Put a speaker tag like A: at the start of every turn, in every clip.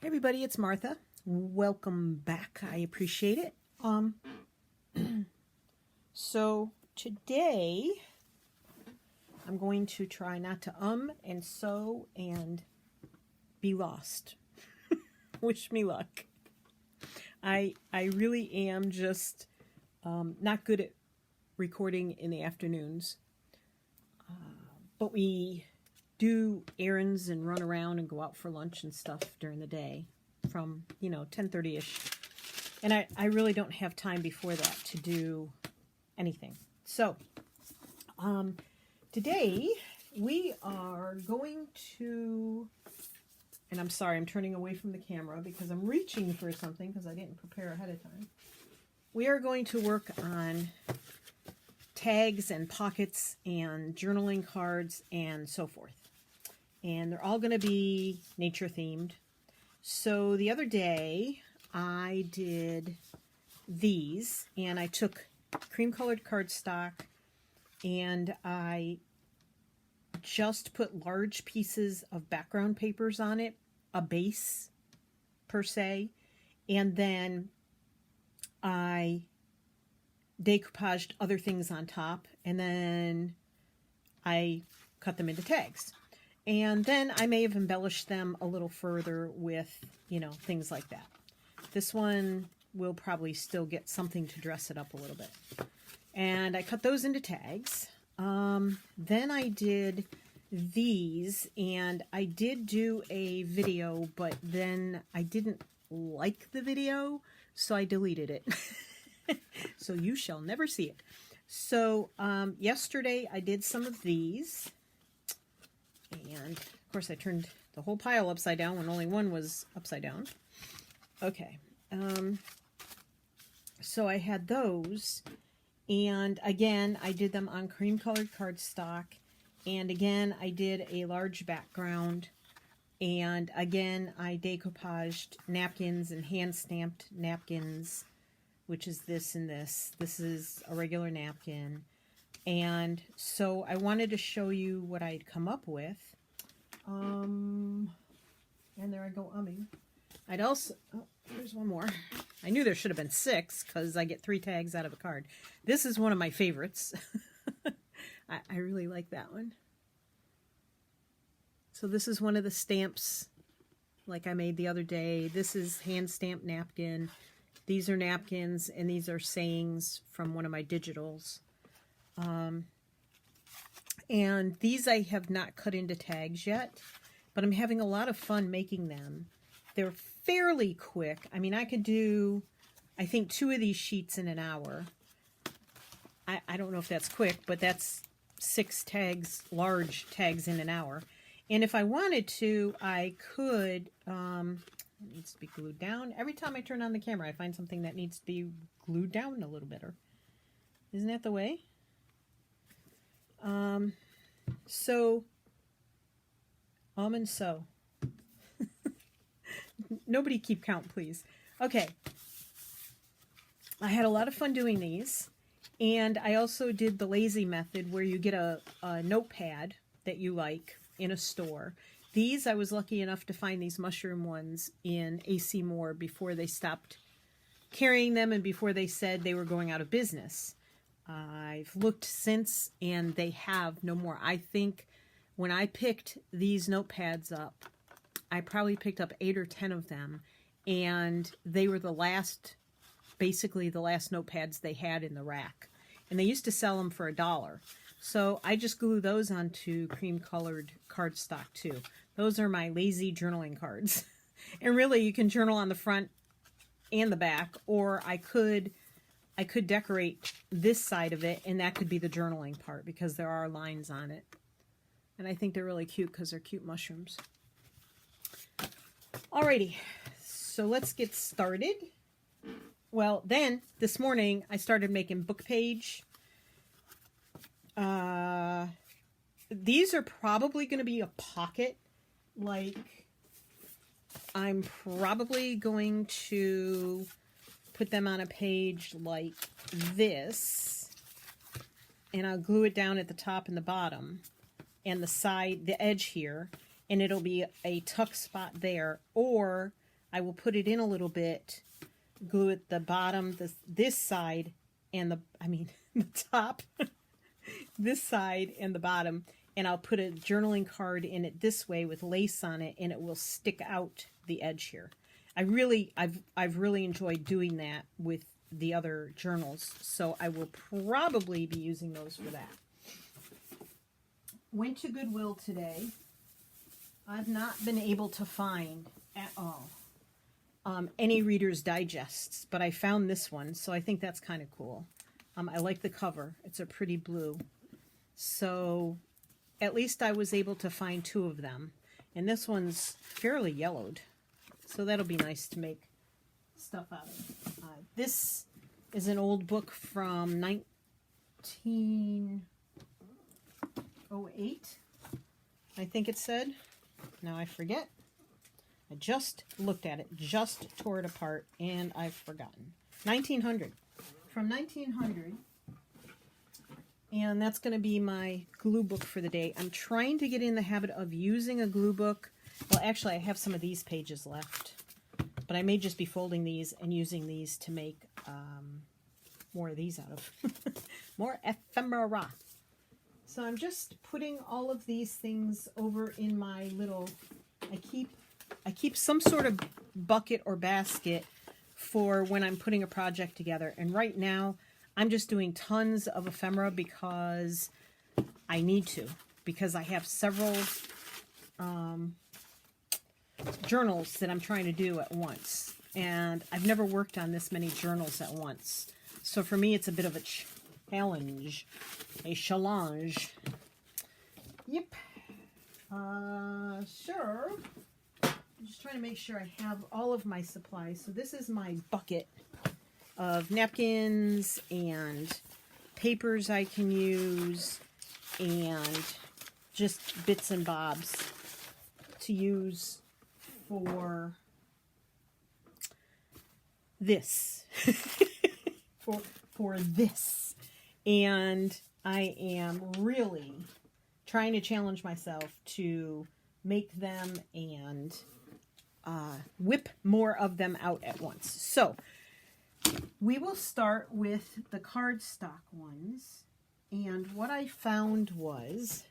A: Hey everybody, it's Martha. Welcome back. I appreciate it. So today I'm going to try not to and sew and be lost. Wish me luck. I really am just not good at recording in the afternoons. But we do errands and run around and go out for lunch and stuff during the day from, 10:30-ish. And I really don't have time before that to do anything. So, today we are going to, and I'm sorry, I'm turning away from the camera because I'm reaching for something because I didn't prepare ahead of time. We are going to work on tags and pockets and journaling cards and so forth. And they're all going to be nature themed. So the other day I did these, and I took cream colored cardstock and I just put large pieces of background papers on it, a base per se, and then I decoupaged other things on top, and then I cut them into tags. And then I may have embellished them a little further with, things like that. This one will probably still get something to dress it up a little bit. And I cut those into tags. Then I did these, and I did do a video, but then I didn't like the video, so I deleted it. So you shall never see it. So yesterday I did some of these. And, of course, I turned the whole pile upside down when only one was upside down. Okay. So I had those. And, again, I did them on cream-colored cardstock. And, again, I did a large background. And, again, I decoupaged napkins and hand-stamped napkins, which is this and this. This is a regular napkin. And so I wanted to show you what I'd come up with. And there I go umming. I'd also, here's one more. I knew there should have been 6 because I get 3 tags out of a card. This is one of my favorites. I really like that one. So this is one of the stamps like I made the other day. This is hand-stamped napkin. These are napkins, and these are sayings from one of my digitals. And these I have not cut into tags yet, but I'm having a lot of fun making them. They're fairly quick. I mean, I could do, I think, 2 of these sheets in an hour. I don't know if that's quick, but that's 6 tags, large tags in an hour. And if I wanted to, I could, it needs to be glued down. Every time I turn on the camera, I find something that needs to be glued down a little better. Isn't that the way? So, and so. Nobody keep count, please. Okay. I had a lot of fun doing these. And I also did the lazy method where you get a notepad that you like in a store. These, I was lucky enough to find these mushroom ones in AC Moore before they stopped carrying them and before they said they were going out of business. I've looked since, and they have no more. I think when I picked these notepads up, I probably picked up 8 or 10 of them, and they were basically the last notepads they had in the rack. And they used to sell them for $1. So I just glue those onto cream-colored cardstock, too. Those are my lazy journaling cards. And really, you can journal on the front and the back, or I could decorate this side of it, and that could be the journaling part because there are lines on it. And I think they're really cute because they're cute mushrooms. Alrighty, so let's get started. Well, then, this morning, I started making book page. These are probably going to be a pocket. Like, I'm probably going to put them on a page like this, and I'll glue it down at the top and the bottom and the side, the edge here, and it'll be a tuck spot there, or I will put it in a little bit, glue it the bottom, this side, and the top, this side and the bottom, and I'll put a journaling card in it this way with lace on it, and it will stick out the edge here. I've really enjoyed doing that with the other journals, so I will probably be using those for that. Went to Goodwill today. I've not been able to find at all any Reader's Digests, but I found this one, so I think that's kind of cool. I like the cover. It's a pretty blue. So at least I was able to find 2 of them. And this one's fairly yellowed, so that'll be nice to make stuff out of. This is an old book from 1908, I think it said. Now I forget. I just looked at it, just tore it apart, and I've forgotten. 1900. From 1900. And that's going to be my glue book for the day. I'm trying to get in the habit of using a glue book. Well, actually, I have some of these pages left. But I may just be folding these and using these to make more of these out of. More ephemera. So I'm just putting all of these things over in my little... I keep some sort of bucket or basket for when I'm putting a project together. And right now, I'm just doing tons of ephemera because I need to. Because I have several journals that I'm trying to do at once. And I've never worked on this many journals at once. So for me, it's a bit of a challenge. A challenge. Yep. Sure. I'm just trying to make sure I have all of my supplies. So this is my bucket of napkins and papers I can use and just bits and bobs to use for this. for this. And I am really trying to challenge myself to make them and whip more of them out at once. So we will start with the cardstock ones. And what I found was,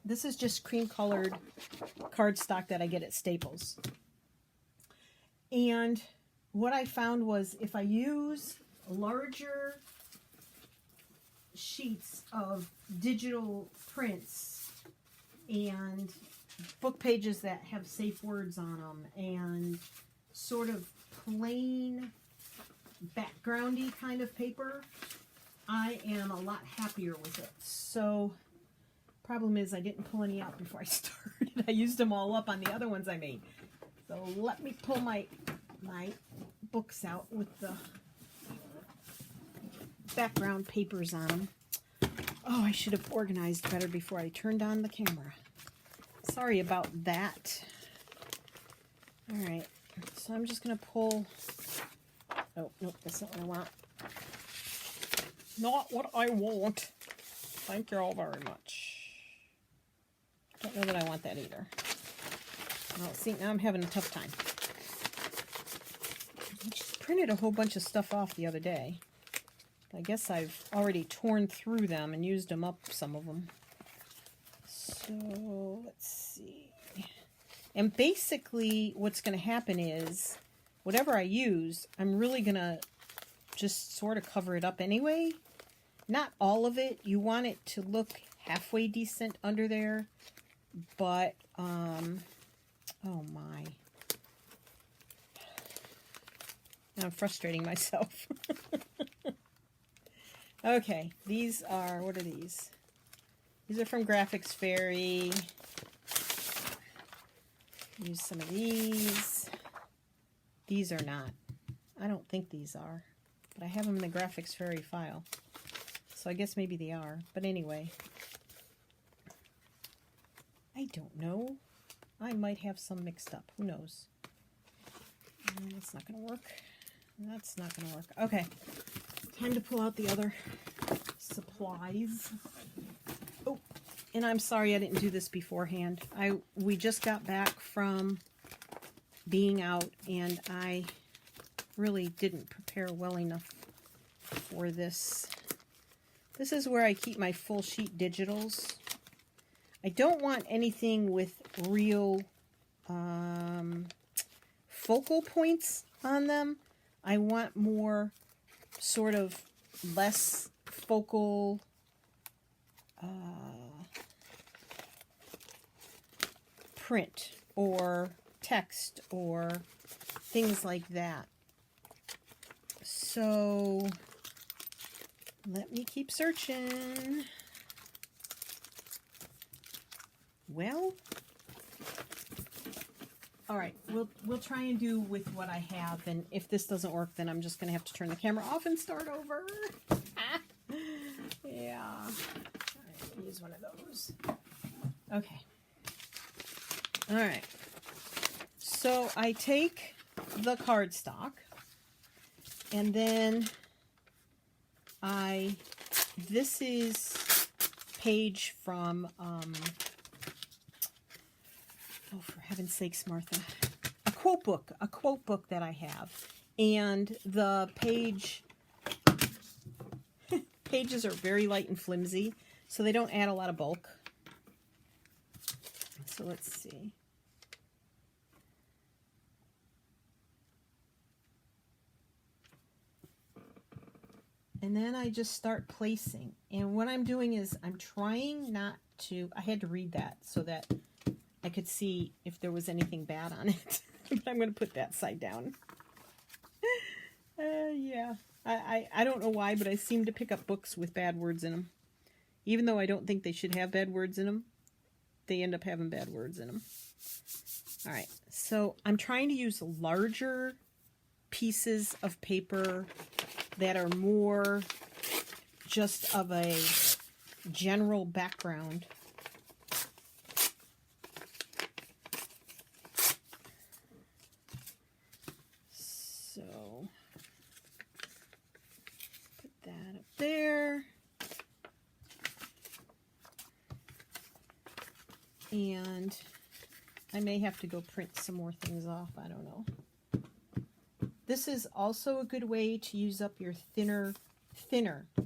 A: this is just cream colored cardstock that I get at Staples. And what I found was if I use larger sheets of digital prints and book pages that have safe words on them and sort of plain backgroundy kind of paper, I am a lot happier with it. So problem is I didn't pull any out before I started. I used them all up on the other ones I made. So let me pull my books out with the background papers on them. Oh, I should have organized better before I turned on the camera. Sorry about that. All right, so I'm just going to pull... Oh, nope, that's not what I want. Not what I want. Thank you all very much. Don't know that I want that either. Well, see, now I'm having a tough time. I just printed a whole bunch of stuff off the other day. I guess I've already torn through them and used them up, some of them. So, let's see. And basically, what's going to happen is, whatever I use, I'm really going to just sort of cover it up anyway. Not all of it. You want it to look halfway decent under there. But, oh my. Now I'm frustrating myself. Okay, these are, what are these? These are from Graphics Fairy. Use some of these. These are not. I don't think these are. But I have them in the Graphics Fairy file. So I guess maybe they are. But anyway. I don't know. I might have some mixed up. Who knows? That's not going to work. That's not going to work. Okay. Time to pull out the other supplies. Oh, And I'm sorry I didn't do this beforehand. We just got back from being out, and I really didn't prepare well enough for this. This is where I keep my full sheet digitals. I don't want anything with real focal points on them. I want more sort of less focal print or text or things like that. So let me keep searching. Well, all right, we'll try and do with what I have, and if this doesn't work, then I'm just going to have to turn the camera off and start over. Yeah. All right, use one of those. Okay. All right. So I take the cardstock, and then this is page from, oh, for heaven's sakes, Martha, a quote book that I have. And the pages are very light and flimsy, so they don't add a lot of bulk. So let's see. And then I just start placing. And what I'm doing is I'm trying not to, I had to read that so that I could see if there was anything bad on it. But I'm going to put that side down. Yeah. I don't know why, but I seem to pick up books with bad words in them. Even though I don't think they should have bad words in them, they end up having bad words in them. All right. So I'm trying to use larger pieces of paper that are more just of a general background. So put that up there. And I may have to go print some more things off. I don't know. This is also a good way to use up your thinner,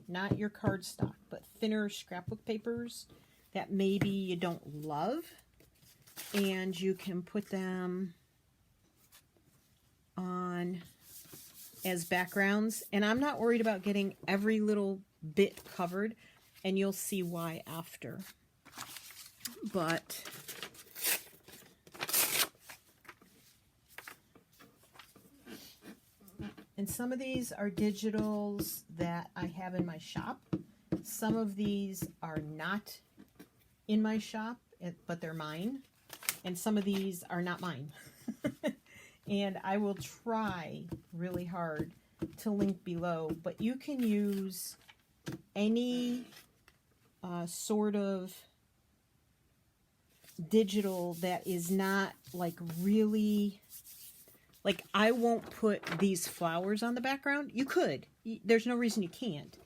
A: not your cardstock, but thinner scrapbook papers that maybe you don't love. And you can put them on as backgrounds. And I'm not worried about getting every little bit covered, and you'll see why after. But and some of these are digitals that I have in my shop. Some of these are not in my shop, but they're mine. And some of these are not mine. And I will try really hard to link below. But you can use any sort of digital that is not like really... Like, I won't put these flowers on the background. You could. There's no reason you can't.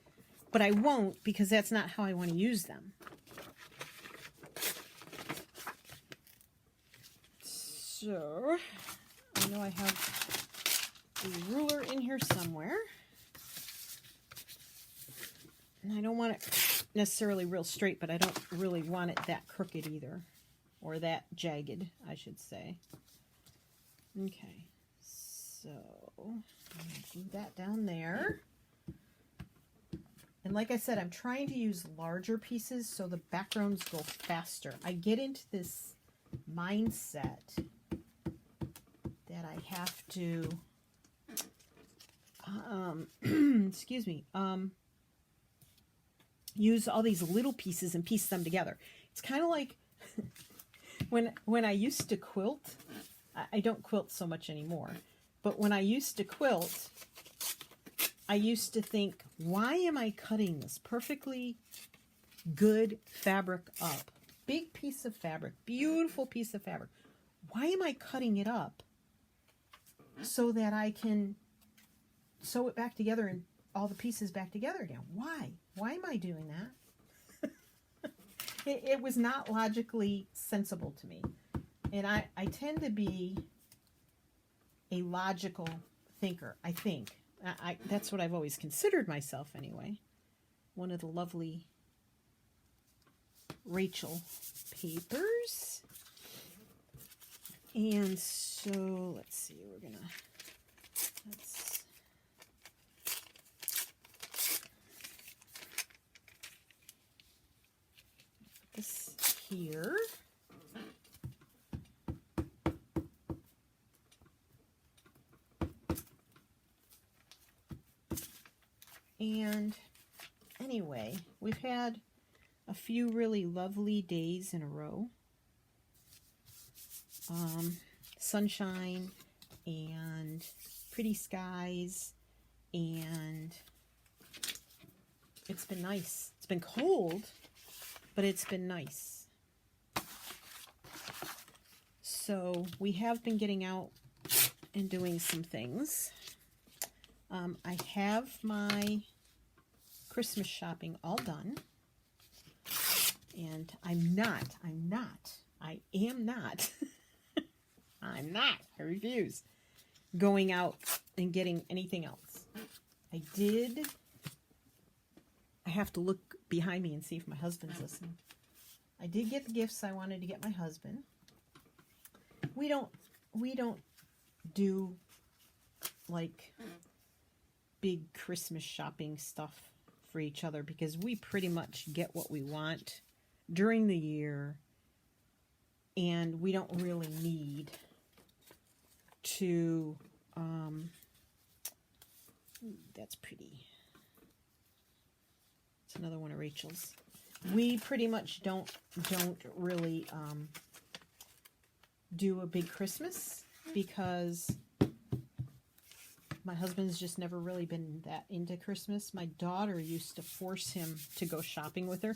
A: But I won't, because that's not how I want to use them. So, I know I have a ruler in here somewhere. And I don't want it necessarily real straight, but I don't really want it that crooked either. Or that jagged, I should say. Okay. So, I'm going to do that down there. And like I said, I'm trying to use larger pieces so the backgrounds go faster. I get into this mindset that I have to, excuse me, use all these little pieces and piece them together. It's kind of like when I used to quilt. I don't quilt so much anymore. But when I used to quilt, I used to think, why am I cutting this perfectly good fabric up? Big piece of fabric, beautiful piece of fabric. Why am I cutting it up so that I can sew it back together and all the pieces back together again? Why? Why am I doing that? It was not logically sensible to me. And I tend to be a logical thinker, I think. That's what I've always considered myself anyway. One of the lovely Rachel papers. And so, let's see, let's put this here. And anyway, we've had a few really lovely days in a row. Sunshine and pretty skies, and it's been nice. It's been cold, but it's been nice. So we have been getting out and doing some things. I have my Christmas shopping all done, and I am not, I refuse going out and getting anything else. I have to look behind me and see if my husband's listening. I did get the gifts I wanted to get my husband. We don't do like big Christmas shopping stuff for each other because we pretty much get what we want during the year, and we don't really need to that's pretty. It's another one of Rachel's. We pretty much don't really do a big Christmas because my husband's just never really been that into Christmas. My daughter used to force him to go shopping with her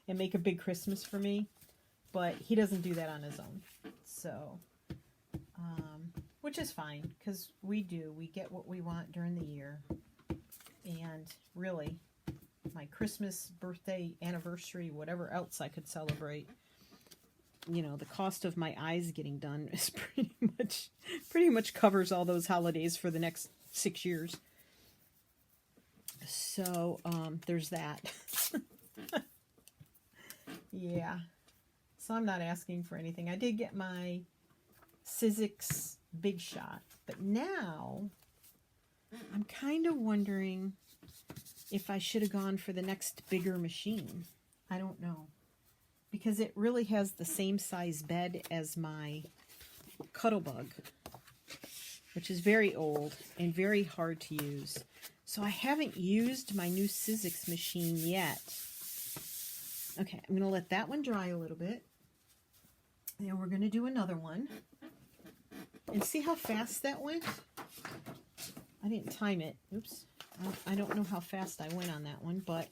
A: and make a big Christmas for me, but he doesn't do that on his own. So, which is fine because we get what we want during the year. And really, my Christmas, birthday, anniversary, whatever else I could celebrate, you know, the cost of my eyes getting done is pretty much covers all those holidays for the next 6 years. So, there's that. Yeah. So I'm not asking for anything. I did get my Sizzix Big Shot, but now I'm kind of wondering if I should have gone for the next bigger machine. I don't know. Because it really has the same size bed as my Cuttlebug, which is very old and very hard to use. So I haven't used my new Sizzix machine yet. Okay, I'm going to let that one dry a little bit. And we're going to do another one. And see how fast that went? I didn't time it. Oops. I don't know how fast I went on that one, but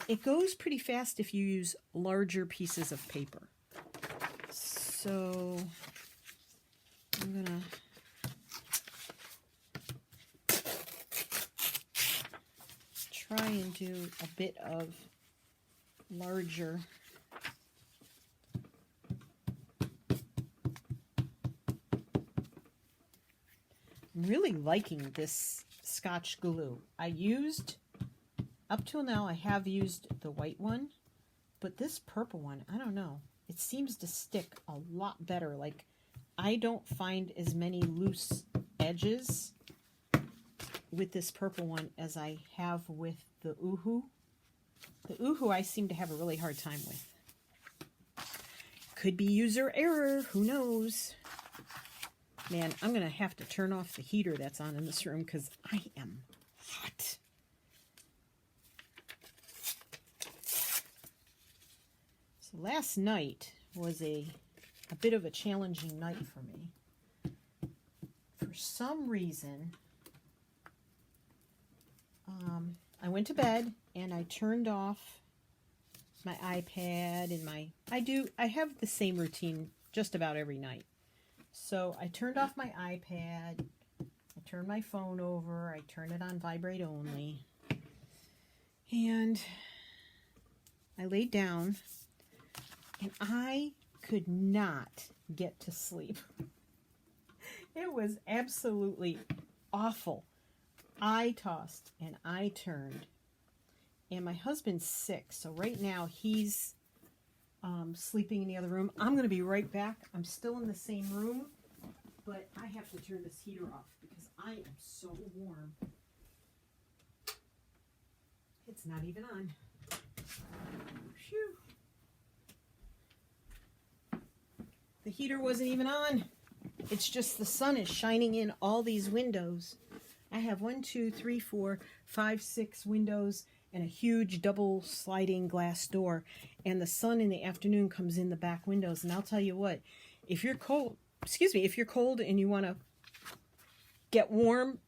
A: it goes pretty fast if you use larger pieces of paper. So I'm going to try and do a bit of larger. I'm really liking this Scotch glue. Up till now, I have used the white one, but this purple one, I don't know. It seems to stick a lot better. Like, I don't find as many loose edges with this purple one as I have with the Uhu. The Uhu I seem to have a really hard time with. Could be user error, who knows? Man, I'm going to have to turn off the heater that's on in this room because I am hot. So last night was a bit of a challenging night for me. For some reason, I went to bed and I turned off my iPad and I have the same routine just about every night. So I turned off my iPad, I turned my phone over, I turned it on vibrate only, and I laid down and I could not get to sleep. It was absolutely awful. I tossed and I turned. And my husband's sick, so right now he's sleeping in the other room. I'm going to be right back. I'm still in the same room, but I have to turn this heater off because I am so warm. It's not even on. Phew. The heater wasn't even on. It's just the sun is shining in all these windows. I have 1, 2, 3, 4, 5, 6 windows and a huge double sliding glass door, and the sun in the afternoon comes in the back windows. And I'll tell you what, if you're cold, if you're cold and you want to get warm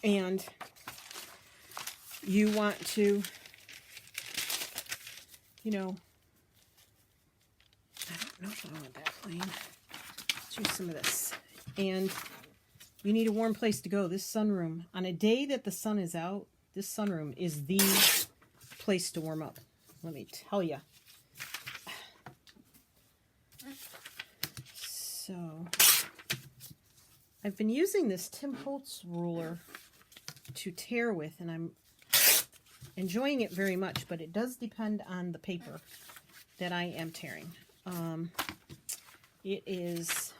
A: and you want to, you know, I don't know if I want that plain. Let's use some of this. And you need a warm place to go. This sunroom, on a day that the sun is out, this sunroom is the place to warm up. Let me tell you. So, I've been using this Tim Holtz ruler to tear with, and I'm enjoying it very much, but it does depend on the paper that I am tearing. It is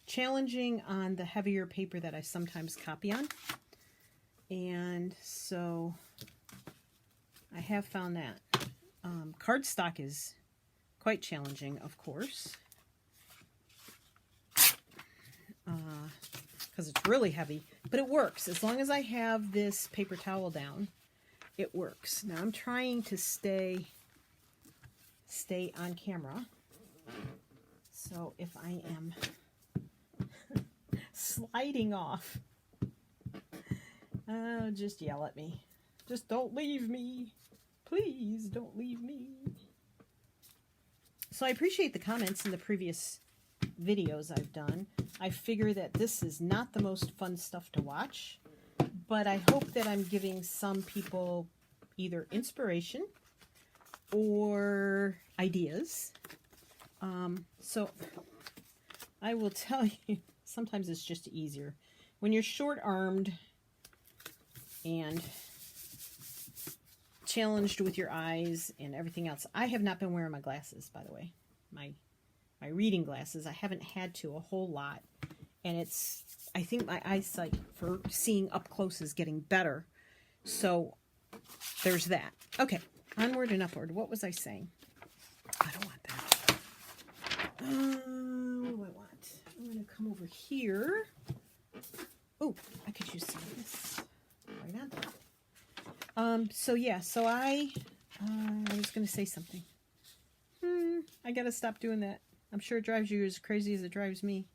A: challenging on the heavier paper that I sometimes copy on, and so I have found that. Cardstock is quite challenging, of course, because it's really heavy, but it works. As long as I have this paper towel down, it works. Now I'm trying to stay on camera, so if I am sliding off, just yell at me. Just don't leave me. Please don't leave me. So I appreciate the comments in the previous videos I've done. I figure that this is not the most fun stuff to watch, but I hope that I'm giving some people either inspiration or ideas. So I will tell you, sometimes it's just easier. When you're short-armed and challenged with your eyes and everything else. I have not been wearing my glasses, by the way. My reading glasses. I haven't had to a whole lot. And I think my eyesight for seeing up close is getting better. So there's that. Okay, onward and upward. What was I saying? I don't want that. What do I want? I'm going to come over here. Oh, I could use some of this. Right on top. So yeah, so I was going to say something. I got to stop doing that. I'm sure it drives you as crazy as it drives me.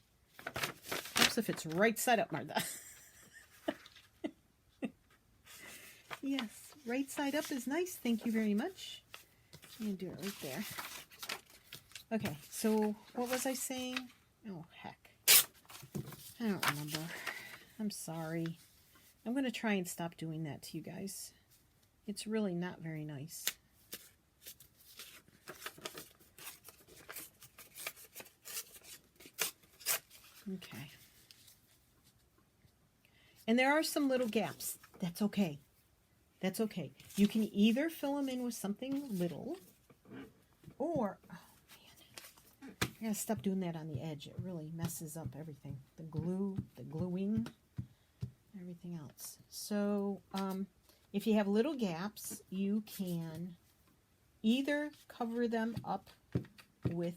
A: Helps if it's right side up, Martha. Yes, right side up is nice. Thank you very much. I'm going to do it right there. Okay, so what was I saying? Oh, heck. I don't remember. I'm sorry. I'm going to try and stop doing that to you guys. It's really not very nice. Okay. And there are some little gaps. That's okay. That's okay. You can either fill them in with something little, or, oh man, I gotta stop doing that on the edge. It really messes up everything. The glue, the gluing, everything else. So, if you have little gaps, you can either cover them up with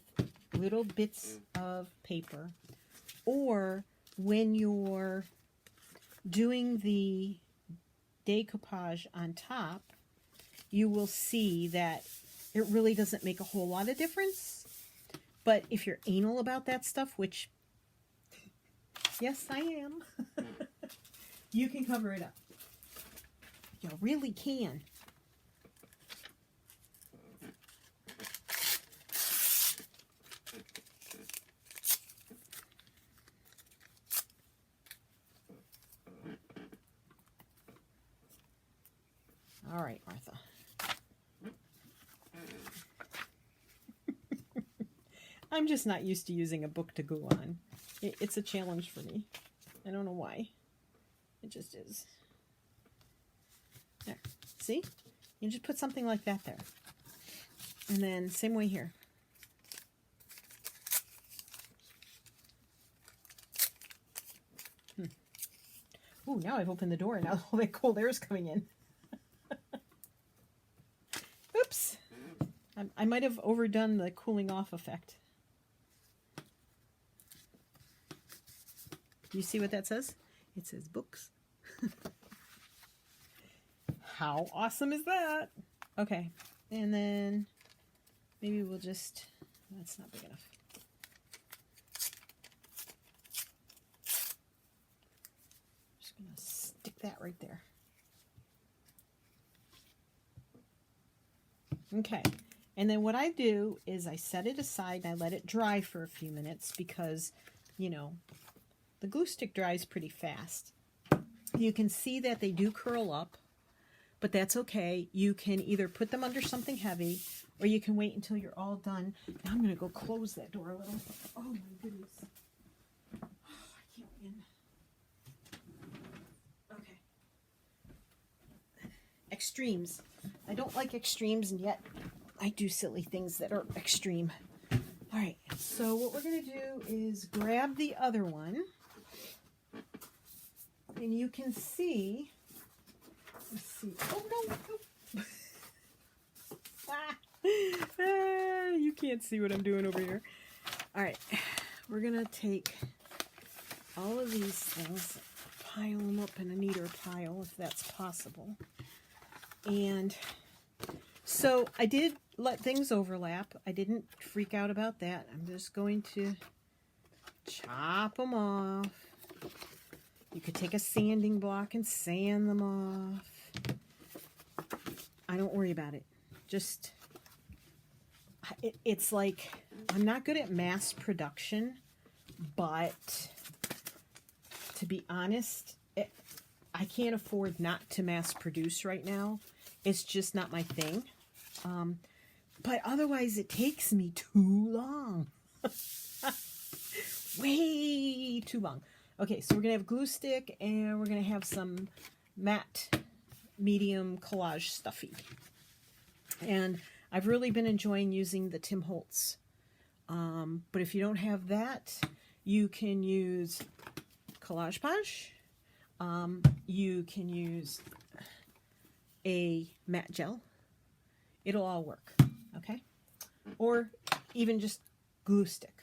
A: little bits of paper, or when you're doing the decoupage on top, you will see that it really doesn't make a whole lot of difference. But if you're anal about that stuff, which, yes, I am, you can cover it up. You really can. All right, Martha. I'm just not used to using a book to glue on. It's a challenge for me. I don't know why. It just is. There. See? You just put something like that there. And then same way here. Ooh, now I've opened the door and now all that cold air is coming in. Oops. I might have overdone the cooling off effect. Do you see what that says? It says books. How awesome is that? Okay, and then maybe we'll just, that's not big enough. Just gonna stick that right there. Okay, and then what I do is I set it aside and I let it dry for a few minutes because, you know, the glue stick dries pretty fast. You can see that they do curl up, but that's okay. You can either put them under something heavy or you can wait until you're all done. Now I'm going to go close that door a little. Oh my goodness. Oh, I can't win. Okay. Extremes. I don't like extremes, and yet I do silly things that are extreme. All right, so what we're going to do is grab the other one. And you can see, let's see, oh no, you can't see what I'm doing over here. All right, we're going to take all of these things, pile them up in a neater pile if that's possible. And so I did let things overlap. I didn't freak out about that. I'm just going to chop them off. You could take a sanding block and sand them off. I don't worry about it. Just, it's like, I'm not good at mass production, but to be honest, I can't afford not to mass produce right now. It's just not my thing. But otherwise, it takes me too long. Way too long. Okay, so we're going to have glue stick, and we're going to have some matte medium collage stuffy. And I've really been enjoying using the Tim Holtz. But if you don't have that, you can use Collage Page. You can use a matte gel. It'll all work, okay? Or even just glue stick.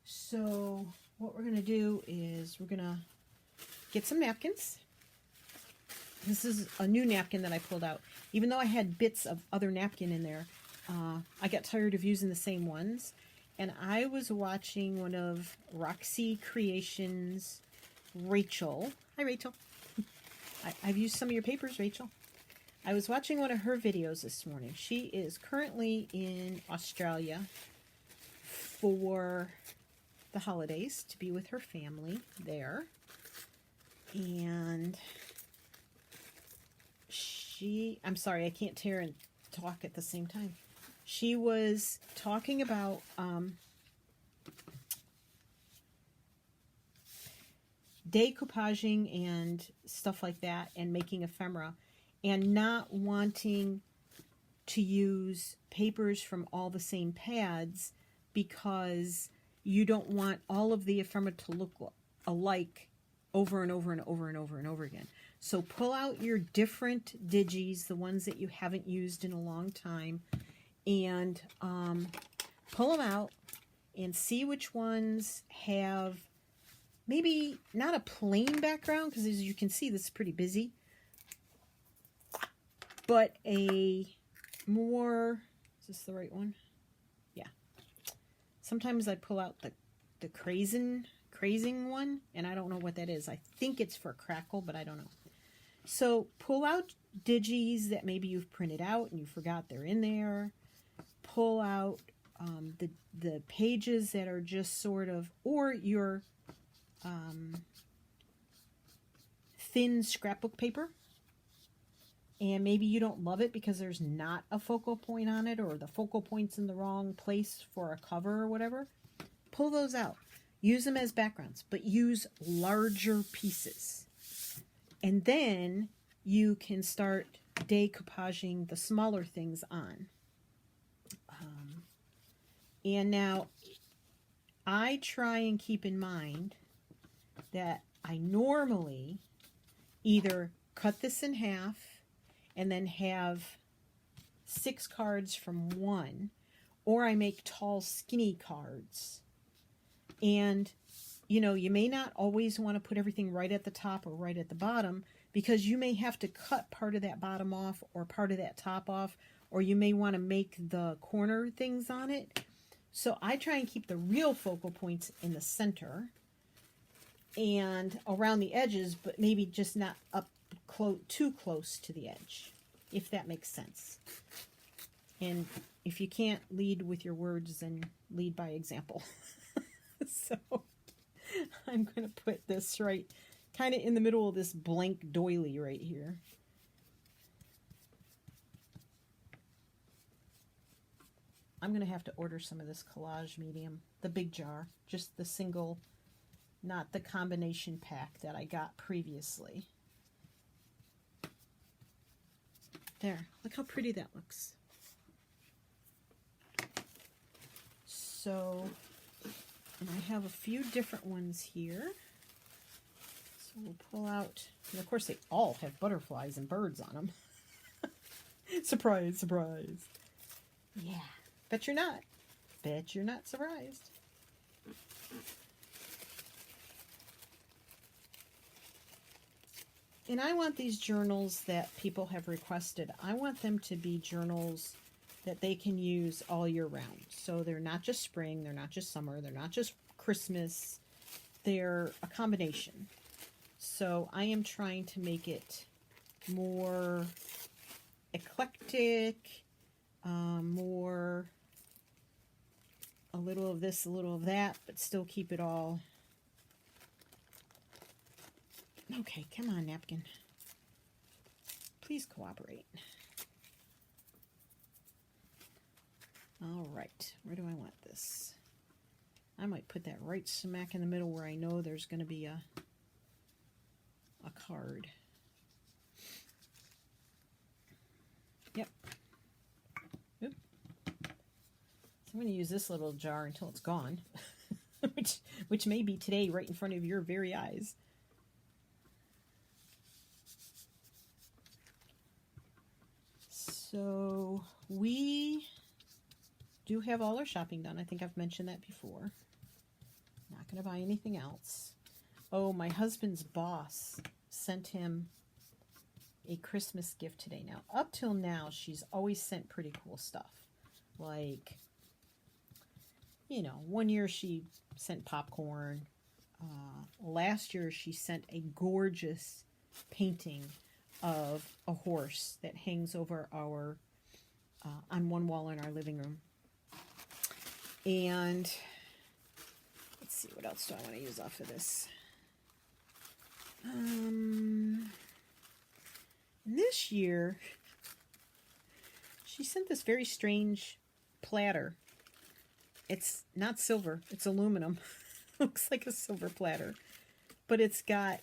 A: So what we're going to do is we're going to get some napkins. This is a new napkin that I pulled out. Even though I had bits of other napkin in there, I got tired of using the same ones. And I was watching one of Roxy Creations' Rachel. Hi, Rachel. I've used some of your papers, Rachel. I was watching one of her videos this morning. She is currently in Australia for the holidays to be with her family there. And I'm sorry, I can't tear and talk at the same time. She was talking about decoupaging and stuff like that, and making ephemera, and not wanting to use papers from all the same pads because you don't want all of the ephemera to look alike over and over and over and over and over again. So pull out your different digis, the ones that you haven't used in a long time, and pull them out and see which ones have maybe not a plain background, because as you can see, this is pretty busy, but a more, is this the right one? Yeah. Sometimes I pull out the crazing one, and I don't know what that is. I think it's for crackle, but I don't know. So pull out digis that maybe you've printed out and you forgot they're in there. Pull out the pages that are just sort of, or your thin scrapbook paper. and maybe you don't love it because there's not a focal point on it, or the focal point's in the wrong place for a cover or whatever, pull those out. Use them as backgrounds, but use larger pieces. And then you can start decoupaging the smaller things on. And now I try and keep in mind that I normally either cut this in half and then have 6 cards from one, or I make tall, skinny cards. And, you know, you may not always want to put everything right at the top or right at the bottom, because you may have to cut part of that bottom off or part of that top off, or you may want to make the corner things on it. So I try and keep the real focal points in the center and around the edges, but maybe just not up too close to the edge, if that makes sense. And if you can't lead with your words, then lead by example. So I'm going to put this right kind of in the middle of this blank doily right here. I'm going to have to order some of this collage medium, the big jar, just the single, not the combination pack that I got previously. There, look how pretty that looks. So, and I have a few different ones here. So we'll pull out, and of course they all have butterflies and birds on them. Surprise, surprise. Yeah, bet you're not. Bet you're not surprised. And I want these journals that people have requested, I want them to be journals that they can use all year round. So they're not just spring, they're not just summer, they're not just Christmas, they're a combination. So I am trying to make it more eclectic, more a little of this, a little of that, but still keep it all. Okay, come on, napkin. Please cooperate. All right, where do I want this? I might put that right smack in the middle where I know there's going to be a card. Yep. Oop. So I'm going to use this little jar until it's gone, which may be today right in front of your very eyes. So we do have all our shopping done. I think I've mentioned that before. Not going to buy anything else. Oh, my husband's boss sent him a Christmas gift today. Now, up till now, she's always sent pretty cool stuff. Like, you know, one year she sent popcorn. Last year she sent a gorgeous painting of a horse that hangs over our, on one wall in our living room. And let's see, what else do I want to use off of this? This year, she sent this very strange platter. It's not silver, it's aluminum. Looks like a silver platter. But it's got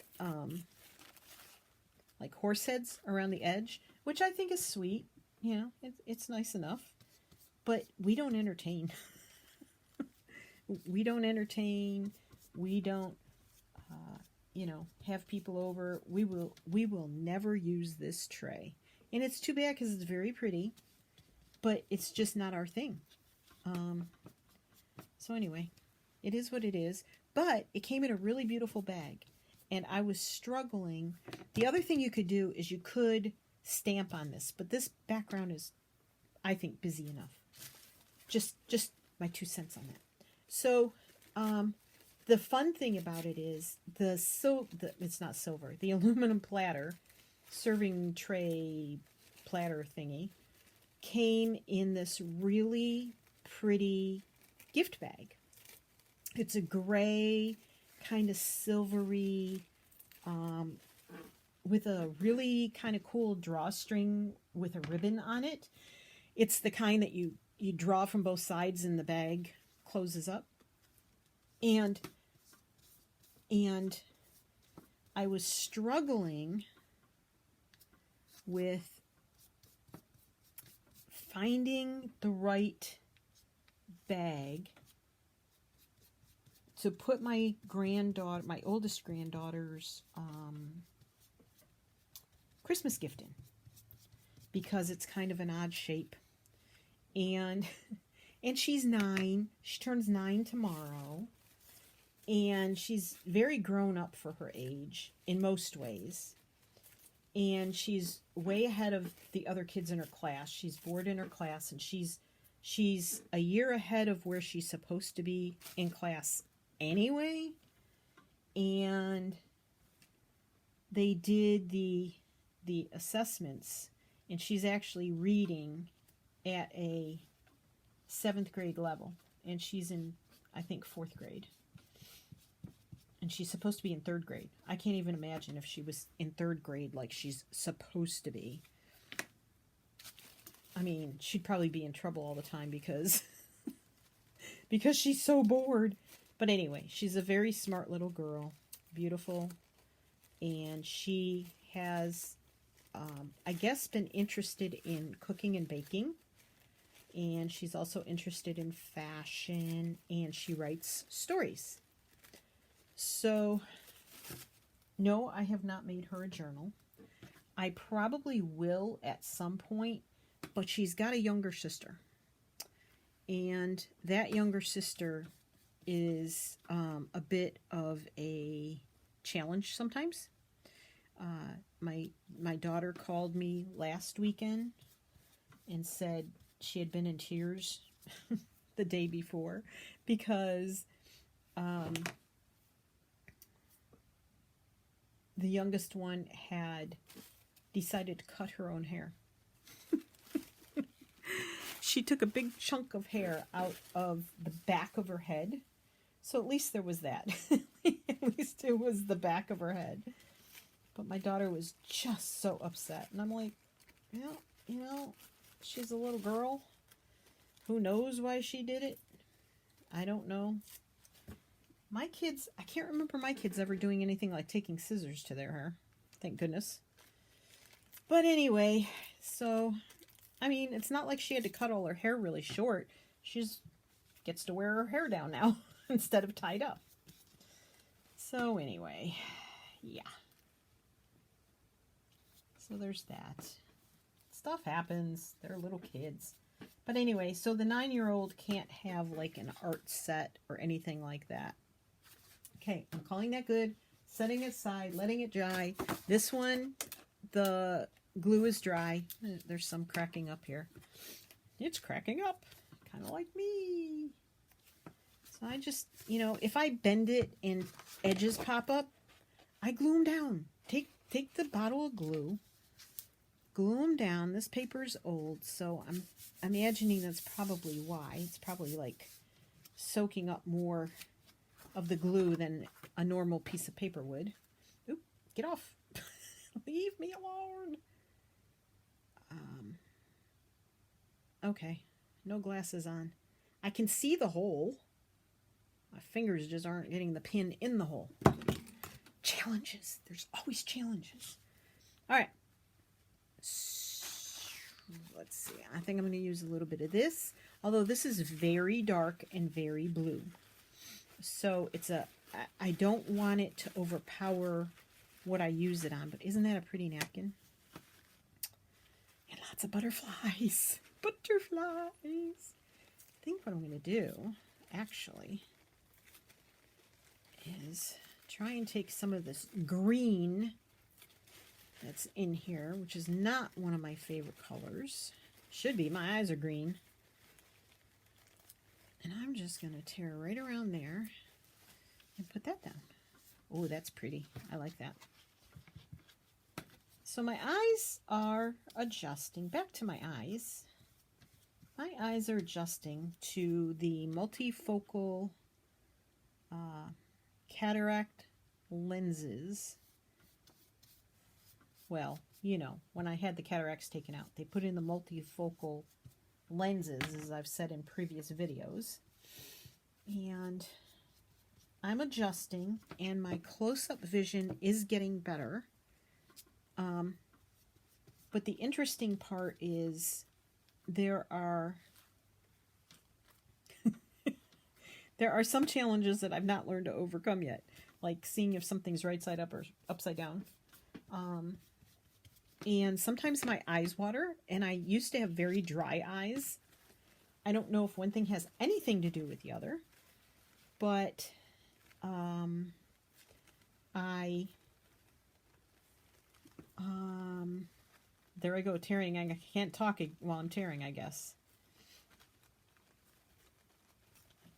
A: like horse heads around the edge, which I think is sweet. You know, it's nice enough. But we don't entertain. We don't entertain. We don't, you know, have people over. We will never use this tray. And it's too bad because it's very pretty, but it's just not our thing. So anyway, it is what it is. But it came in a really beautiful bag. And I was struggling. The other thing you could do is you could stamp on this. But this background is, I think, busy enough. Just my 2 cents on that. So, the fun thing about it is it's not silver, the aluminum platter, serving tray platter thingy, came in this really pretty gift bag. It's a gray, kind of silvery, with a really kind of cool drawstring with a ribbon on it. It's the kind that you draw from both sides and the bag closes up. And I was struggling with finding the right bag to put my oldest granddaughter's Christmas gift in, because it's kind of an odd shape. And she's 9. She turns 9 tomorrow. And she's very grown up for her age in most ways. And she's way ahead of the other kids in her class. She's bored in her class, and she's a year ahead of where she's supposed to be in class anyway. And they did the assessments, and she's actually reading at a 7th grade level, and she's in, I think, 4th grade. And she's supposed to be in 3rd grade. I can't even imagine if she was in 3rd grade like she's supposed to be. I mean, she'd probably be in trouble all the time because she's so bored. But anyway, she's a very smart little girl, beautiful, and she has, I guess, been interested in cooking and baking. And she's also interested in fashion, and she writes stories. So, no, I have not made her a journal. I probably will at some point, but she's got a younger sister. And that younger sister is a bit of a challenge sometimes. My daughter called me last weekend and said she had been in tears the day before because the youngest one had decided to cut her own hair. She took a big chunk of hair out of the back of her head. So at least there was that. At least it was the back of her head. But my daughter was just so upset. And I'm like, well, you know, she's a little girl. Who knows why she did it? I don't know. My kids, I can't remember my kids ever doing anything like taking scissors to their hair. Thank goodness. But anyway, so, I mean, it's not like she had to cut all her hair really short. She just gets to wear her hair down now instead of tied up. So anyway, yeah. So there's that. Stuff happens. They're little kids. But anyway, so the 9-year-old can't have like an art set or anything like that. Okay, I'm calling that good. Setting it aside, letting it dry. This one, the glue is dry. There's some cracking up here. It's cracking up, kind of like me. So I just, you know, if I bend it and edges pop up, I glue them down. Take the bottle of glue, glue them down. This paper's old, so I'm imagining that's probably why. It's probably like soaking up more of the glue than a normal piece of paper would. Oop, get off. Leave me alone. Okay, no glasses on. I can see the hole. My fingers just aren't getting the pin in the hole. Challenges. There's always challenges. All right. Let's see. I think I'm going to use a little bit of this. Although this is very dark and very blue. So it's I don't want it to overpower what I use it on. But isn't that a pretty napkin? And lots of butterflies. Butterflies. I think what I'm going to do, actually, is try and take some of this green that's in here, which is not one of my favorite colors. Should be. My eyes are green. And I'm just going to tear right around there and put that down. Oh, that's pretty. I like that. So my eyes are adjusting. Back to my eyes. My eyes are adjusting to the multifocal cataract lenses well, you know, when I had the cataracts taken out. They put in the multifocal lenses, as I've said in previous videos. And I'm adjusting, and my close-up vision is getting better. But the interesting part is there are some challenges that I've not learned to overcome yet, like seeing if something's right side up or upside down. And sometimes my eyes water, and I used to have very dry eyes. I don't know if one thing has anything to do with the other, but there I go, tearing. I can't talk while I'm tearing, I guess.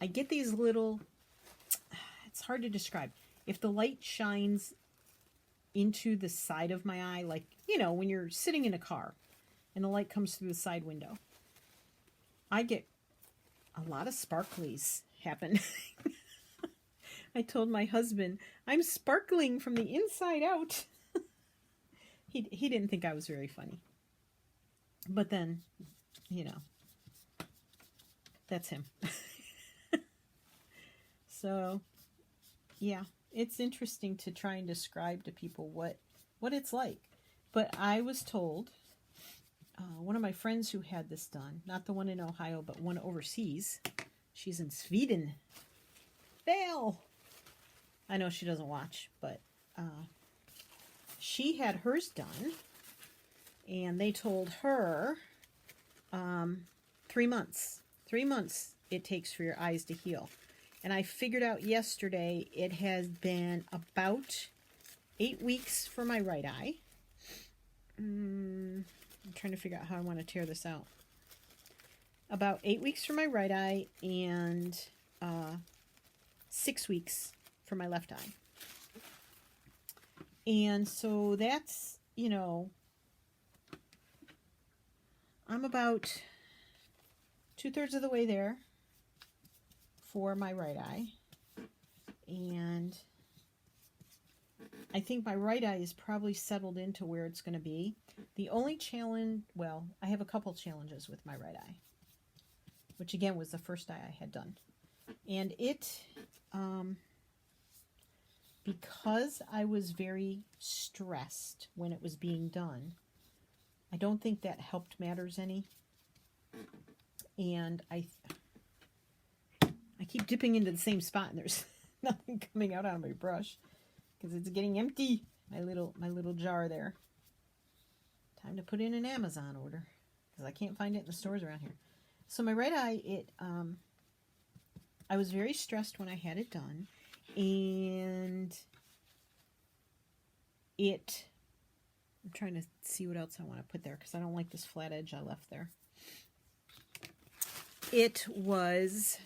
A: I get these little, it's hard to describe. If the light shines into the side of my eye, like, you know, when you're sitting in a car and the light comes through the side window, I get a lot of sparklies happen. I told my husband, I'm sparkling from the inside out. He didn't think I was very funny. But then, you know, that's him. So, yeah, it's interesting to try and describe to people what it's like. But I was told, one of my friends who had this done, not the one in Ohio, but one overseas, she's in Sweden. Fail! I know she doesn't watch, but she had hers done, and they told her 3 months. 3 months it takes for your eyes to heal. And I figured out yesterday it has been about 8 weeks for my right eye. I'm trying to figure out how I want to tear this out. About 8 weeks for my right eye and 6 weeks for my left eye. And so that's, you know, I'm about 2/3 of the way there for my right eye. And I think my right eye is probably settled into where it's going to be. The only challenge, well, I have a couple challenges with my right eye, which again was the first eye I had done. And it, because I was very stressed when it was being done, I don't think that helped matters any. And I keep dipping into the same spot, and there's nothing coming out on my brush because it's getting empty. My little jar there. Time to put in an Amazon order because I can't find it in the stores around here. So my right eye, I was very stressed when I had it done, and I'm trying to see what else I want to put there because I don't like this flat edge I left there. It was,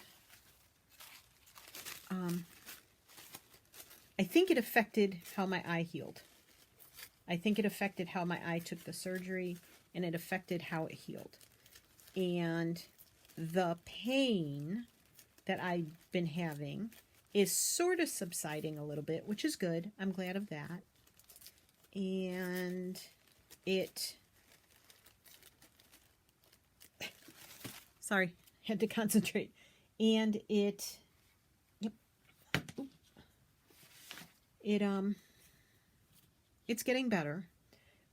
A: I think it affected how my eye healed. I think it affected how my eye took the surgery, and it affected how it healed. And the pain that I've been having is sort of subsiding a little bit, which is good. I'm glad of that. And sorry, had to concentrate. And it's getting better,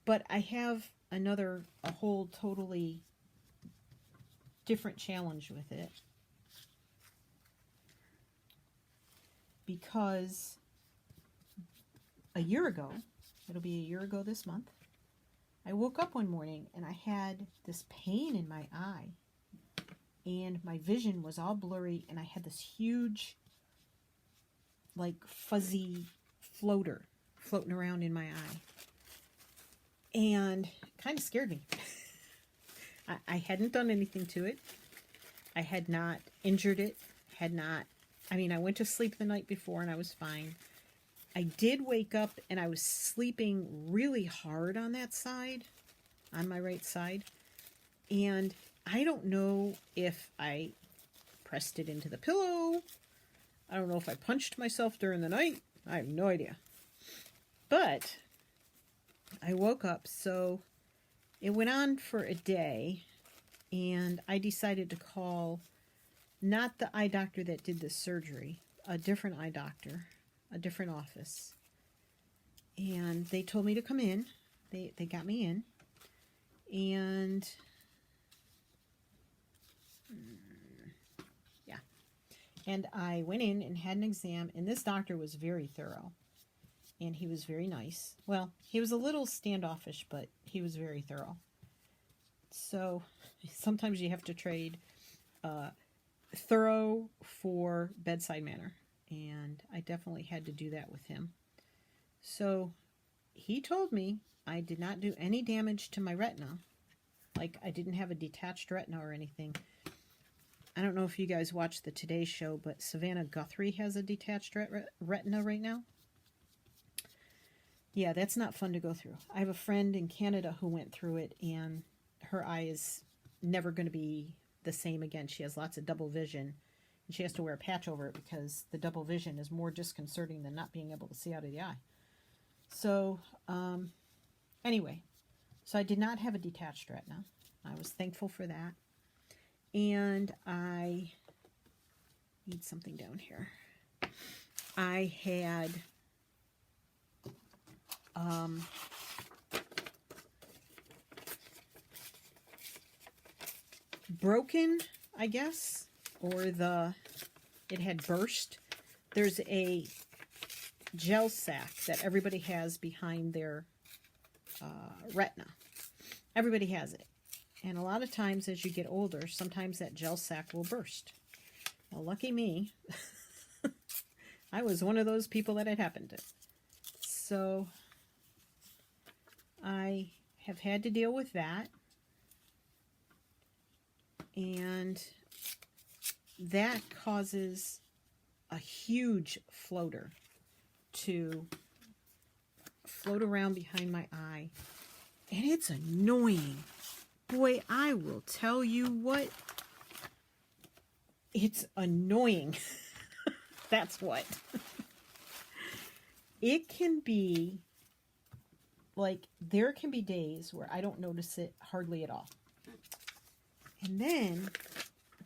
A: but I have a whole totally different challenge with it, because a year ago, it'll be a year ago this month, I woke up one morning and I had this pain in my eye, and my vision was all blurry, and I had this huge, like, fuzzy floater floating around in my eye, and it kind of scared me. I hadn't done anything to it. I had not injured it, I went to sleep the night before and I was fine. I did wake up and I was sleeping really hard on that side, on my right side, and I don't know if I pressed it into the pillow. I don't know if I punched myself during the night. I have no idea. But I woke up, so it went on for a day, and I decided to call not the eye doctor that did the surgery, a different eye doctor, a different office. And they told me to come in. They got me in. And yeah. And I went in and had an exam, and this doctor was very thorough. And he was very nice. Well, he was a little standoffish, but he was very thorough. So sometimes you have to trade thorough for bedside manner. And I definitely had to do that with him. So he told me I did not do any damage to my retina. Like, I didn't have a detached retina or anything. I don't know if you guys watch the Today Show, but Savannah Guthrie has a detached retina right now. Yeah, that's not fun to go through. I have a friend in Canada who went through it, and her eye is never going to be the same again. She has lots of double vision, and she has to wear a patch over it because the double vision is more disconcerting than not being able to see out of the eye. So, anyway, so I did not have a detached retina. I was thankful for that. And I need something down here. I had broken, I guess, or it had burst. There's a gel sac that everybody has behind their retina. Everybody has it. And a lot of times as you get older, sometimes that gel sac will burst. Well, lucky me, I was one of those people that it happened to. So I have had to deal with that. And that causes a huge floater to float around behind my eye. And it's annoying. Boy, I will tell you what. It's annoying. That's what. It can be, like, there can be days where I don't notice it hardly at all. And then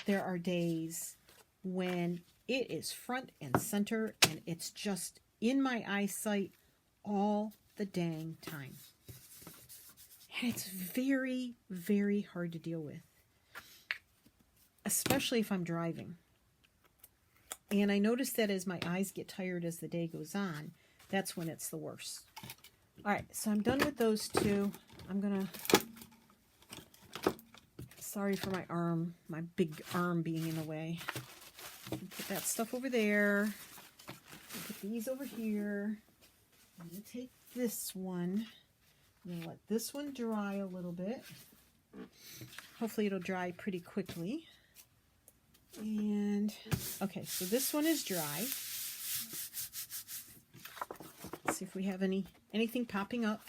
A: there are days when it is front and center and it's just in my eyesight all the dang time. And it's very, very hard to deal with, especially if I'm driving. And I notice that as my eyes get tired as the day goes on, that's when it's the worst. All right, so I'm done with those two. I'm going to, sorry for my arm, my big arm being in the way. Put that stuff over there. Put these over here. I'm going to take this one. I'm going to let this one dry a little bit. Hopefully it'll dry pretty quickly. And, okay, so this one is dry. Let's see if we have anything popping up.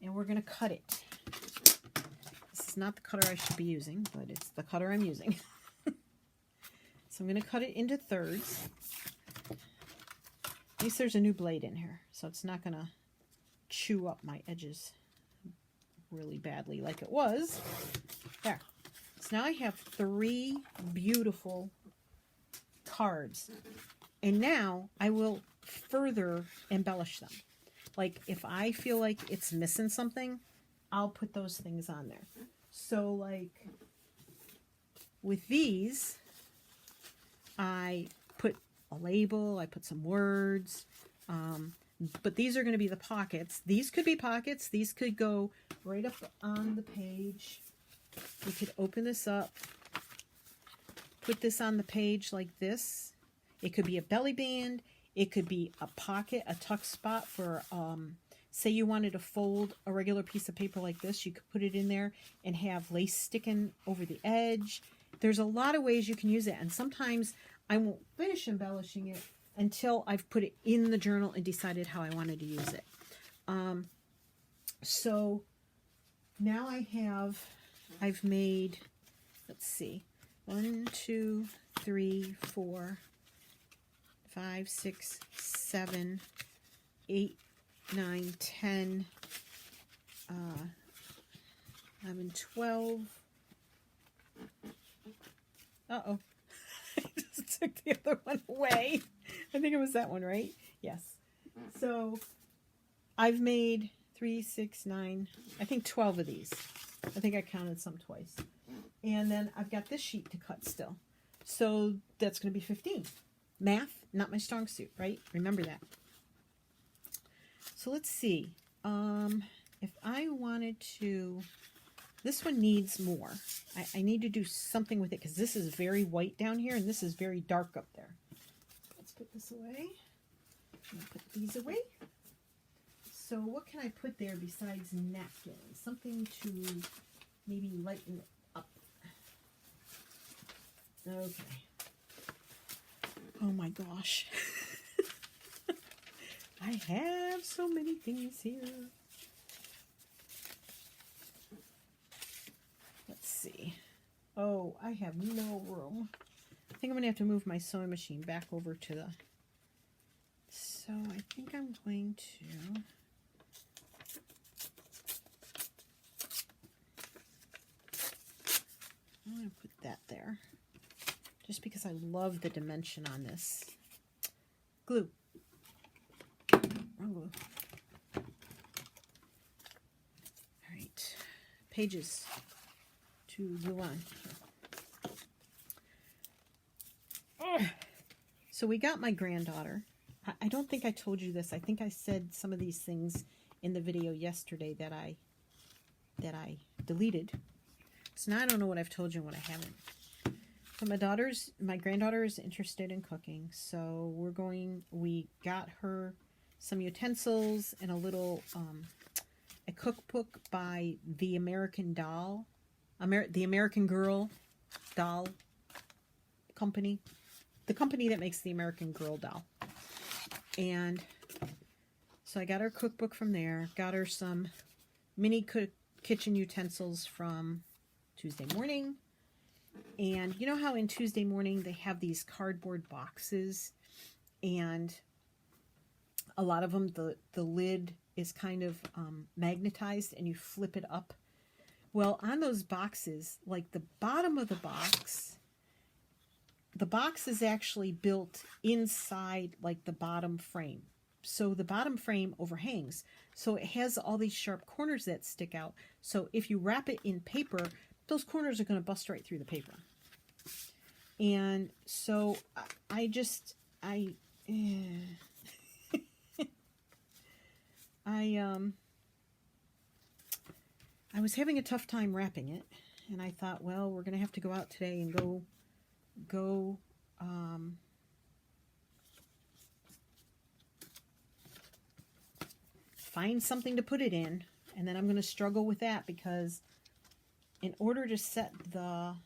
A: And we're going to cut it. This is not the cutter I should be using, but it's the cutter I'm using. So I'm going to cut it into thirds. At least there's a new blade in here, so it's not going to chew up my edges really badly like it was. There. So now I have 3 beautiful cards. And now I will further embellish them. Like, if I feel like it's missing something, I'll put those things on there. So, like, with these, I put a label, I put some words, but these are going to be the pockets. These could be pockets. These could go right up on the page. We could open this up, put this on the page like this. It could be a belly band. It could be a pocket, a tuck spot for, say you wanted to fold a regular piece of paper like this. You could put it in there and have lace sticking over the edge. There's a lot of ways you can use it. And sometimes I won't finish embellishing it until I've put it in the journal and decided how I wanted to use it. So now I've made, let's see, 1, 2, 3, 4, 5, 6, 7, 8, 9, 10, 11, 12. Uh-oh. I just took the other one away. I think it was that one, right? Yes. So I've made 3, 6, 9, I think 12 of these. I think I counted some twice. And then I've got this sheet to cut still. So that's going to be 15. Math, not my strong suit, right? Remember that. So let's see. If I wanted to, this one needs more. I need to do something with it because this is very white down here and this is very dark up there. Let's put this away. I'm gonna put these away. So what can I put there besides napkins? Something to maybe lighten it up. Okay. Oh my gosh. I have so many things here. Let's see. Oh, I have no room. I think I'm going to have to move my sewing machine back over to the... So I think I'm going to... I'm going to put that there. Just because I love the dimension on this. Glue. Wrong glue. Alright. Pages to glue on. So we got my granddaughter. I don't think I told you this. I think I said some of these things in the video yesterday that I deleted. So now I don't know what I've told you and what I haven't. But my granddaughter is interested in cooking, so we got her some utensils and a cookbook by the American Girl doll company, the company that makes the American Girl doll. And so I got her cookbook from there, got her some mini kitchen utensils from Tuesday Morning. And you know how in Tuesday Morning they have these cardboard boxes, and a lot of them the lid is kind of magnetized and you flip it up. Well, on those boxes, like the bottom of the box is actually built inside like the bottom frame. So the bottom frame overhangs. So it has all these sharp corners that stick out. So if you wrap it in paper, those corners are going to bust right through the paper. And so I was having a tough time wrapping it, and I thought, well, we're going to have to go out today and go find something to put it in, and then I'm going to struggle with that because in order to set the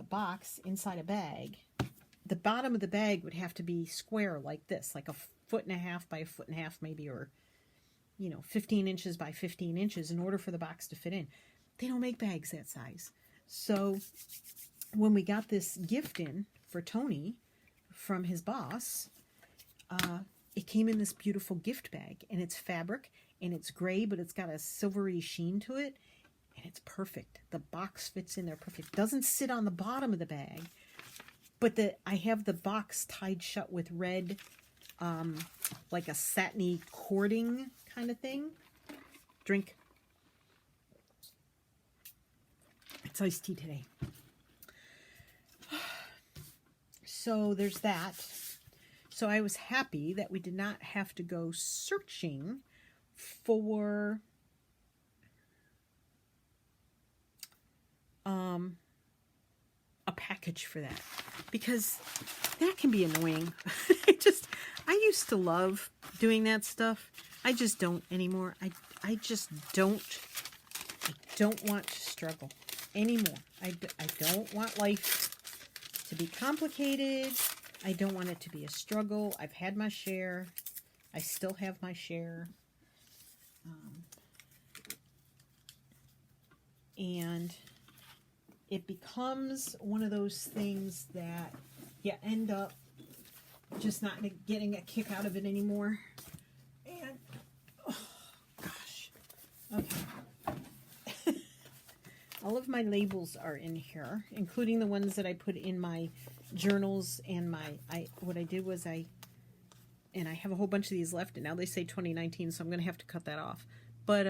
A: box inside a bag, the bottom of the bag would have to be square like this, like 1.5 feet by 1.5 feet maybe, or 15 inches by 15 inches in order for the box to fit in. They don't make bags that size. So when we got this gift in for Tony from his boss, it came in this beautiful gift bag, and it's fabric and it's gray, but it's got a silvery sheen to it. And it's perfect. The box fits in there perfect. Doesn't sit on the bottom of the bag, but I have the box tied shut with red, like a satiny cording kind of thing. Drink. It's iced tea today. So there's that. So I was happy that we did not have to go searching for a package for that, because that can be annoying. I used to love doing that stuff. I just don't anymore. I just don't want to struggle anymore. I don't want life to be complicated. I don't want it to be a struggle. I've had my share. I still have my share. And it becomes one of those things that you end up just not getting a kick out of it anymore. And All of my labels are in here, including the ones that I put in my journals and my, what I did was I have a whole bunch of these left, and now they say 2019, so I'm going to have to cut that off. But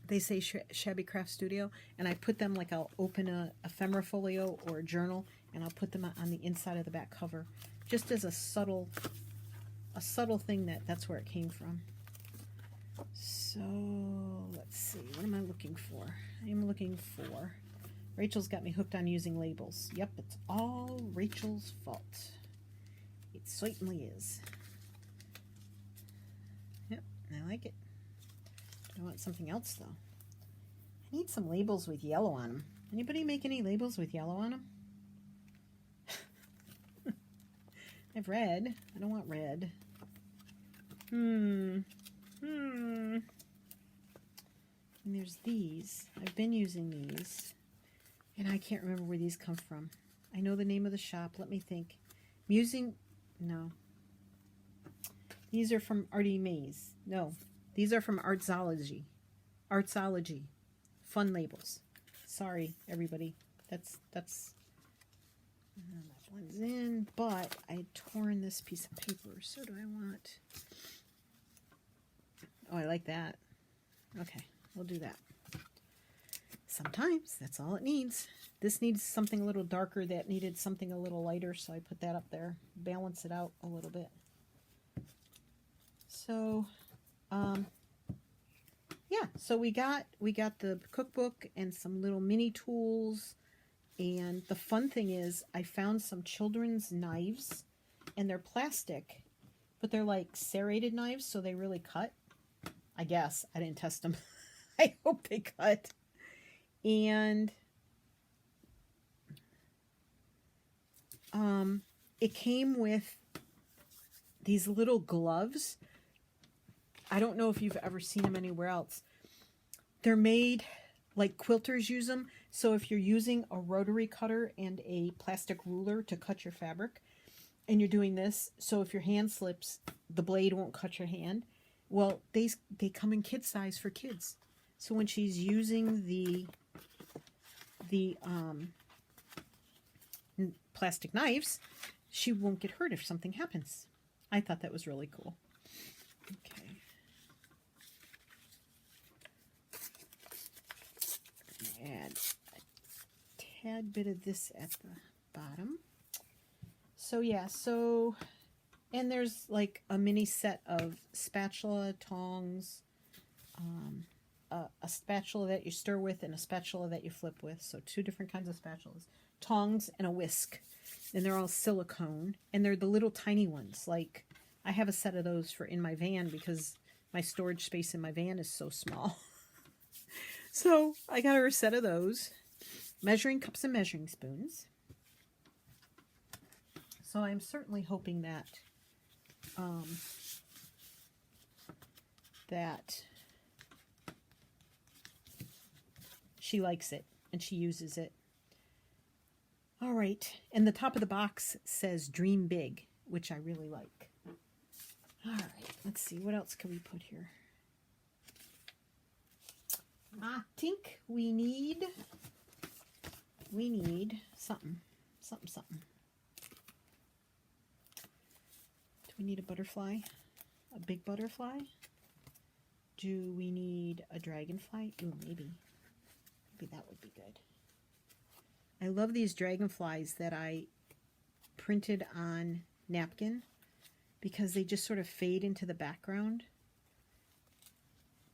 A: they say Shabby Craft Studio, and I put them like I'll open a ephemera folio or a journal, and I'll put them on the inside of the back cover, just as a subtle thing that's where it came from. So let's see, what am I looking for? I am looking for, Rachel's got me hooked on using labels. Yep, it's all Rachel's fault. It certainly is. Yep, I like it. I want something else though. I need some labels with yellow on them. Anybody make any labels with yellow on them? I have red. I don't want red. And there's these. I've been using these, and I can't remember where these come from. I know the name of the shop. Let me think. No. These are from Artie Mays. No. These are from Artsology. Fun labels. Sorry, everybody. That's that blends in, but I had torn this piece of paper, so do I want... Oh, I like that. Okay, we'll do that. Sometimes that's all it needs. This needs something a little darker, that needed something a little lighter, so I put that up there. Balance it out a little bit. So, yeah, so we got the cookbook and some little mini tools, and the fun thing is I found some children's knives, and they're plastic, but they're like serrated knives, so they really cut. I guess. I didn't test them. I hope they cut. And it came with these little gloves. I don't know if you've ever seen them anywhere else. They're made like quilters use them. So if you're using a rotary cutter and a plastic ruler to cut your fabric, and you're doing this, so if your hand slips, the blade won't cut your hand. Well, they come in kid size for kids. So when she's using the plastic knives, she won't get hurt if something happens. I thought that was really cool. Okay. Add a tad bit of this at the bottom. So yeah, and there's like a mini set of spatula, tongs, a spatula that you stir with and a spatula that you flip with. So 2 different kinds of spatulas. Tongs and a whisk. And they're all silicone. And they're the little tiny ones. Like, I have a set of those for in my van because my storage space in my van is so small. So I got her a set of those. Measuring cups and measuring spoons. So I'm certainly hoping that that she likes it and she uses it. All right, and the top of the box says Dream Big, which I really like. All right, let's see, what else can we put here? I think we need something. Do we need a butterfly? A big butterfly? Do we need a dragonfly? Ooh, maybe. Maybe that would be good. I love these dragonflies that I printed on napkin because they just sort of fade into the background,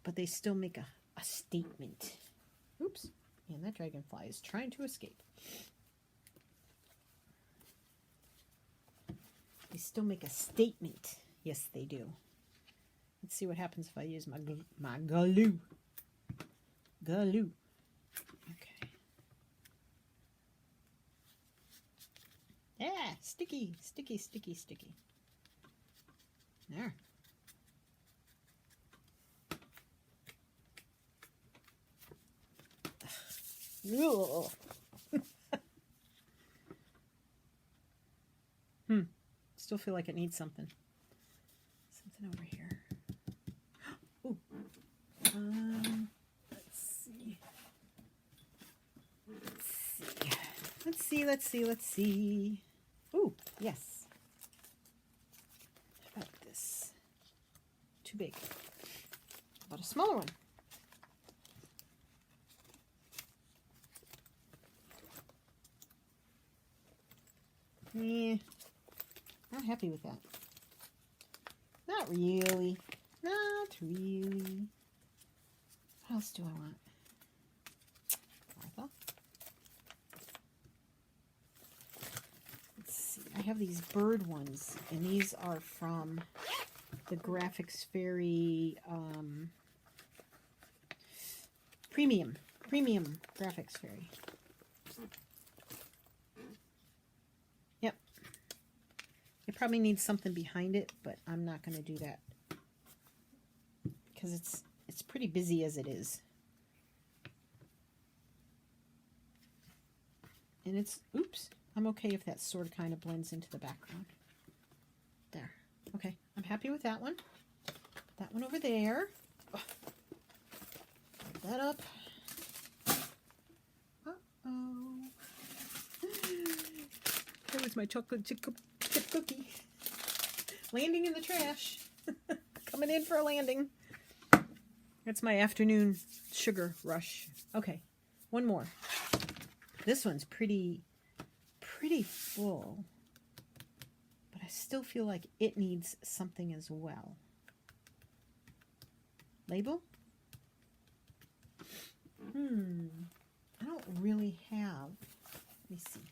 A: but they still make a statement. Oops. And that dragonfly is trying to escape. They still make a statement. Yes, they do. Let's see what happens if I use my glue. Glue. Okay. Yeah, sticky, sticky, sticky, sticky. There. Ugh. Still feel like it needs something. Something over here. Ooh. Let's see. Let's see, let's see, let's see. Ooh, yes. How about this? Too big. How about a smaller one? Not happy with that. Not really. Not really. What else do I want? Martha? Let's see. I have these bird ones, and these are from the Graphics Fairy Premium Graphics Fairy. Yep. It probably needs something behind it, but I'm not going to do that because it's pretty busy as it is. And it's, oops, I'm okay if that sort of kind of blends into the background. There. Okay, I'm happy with that one. Put that one over there. Oh. Put that up. Uh-oh. There was my chocolate chip cookie. Landing in the trash. Coming in for a landing. That's my afternoon sugar rush. Okay, one more. This one's pretty full. But I still feel like it needs something as well. Label? I don't really have. Let me see.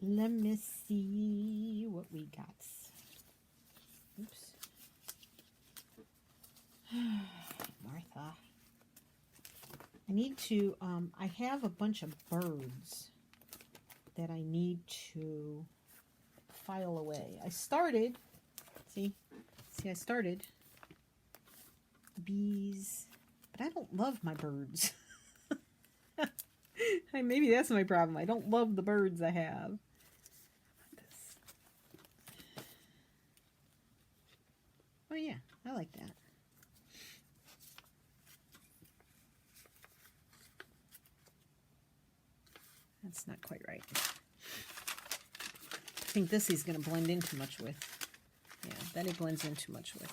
A: Let me see what we got. Oops. Martha. I need to, I have a bunch of birds that I need to file away. I started, see, I started bees, but I don't love my birds. Maybe that's my problem. I don't love the birds I have. Oh yeah, I like that. That's not quite right. I think this is going to blend in too much with. Yeah, then it blends in too much with.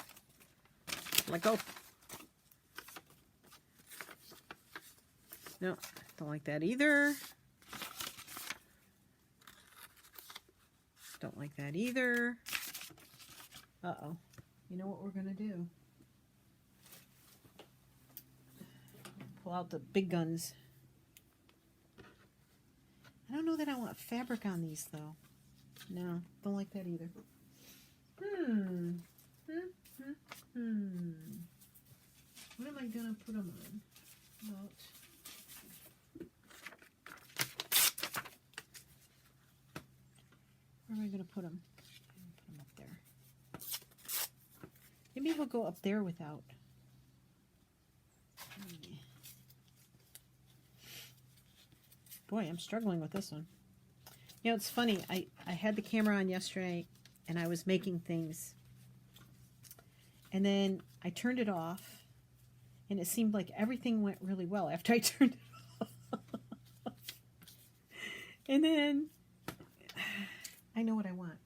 A: Let go. No, don't like that either. Don't like that either. Uh-oh. You know what we're going to do? Pull out the big guns. I don't know that I want fabric on these, though. No, don't like that either. What am I going to put them on? About... Where am I going to put them? Put them up there. Maybe he'll go up there without... Boy, I'm struggling with this one. You know, it's funny. I had the camera on yesterday, and I was making things. And then I turned it off, and it seemed like everything went really well after I turned it off. And then, I know what I want.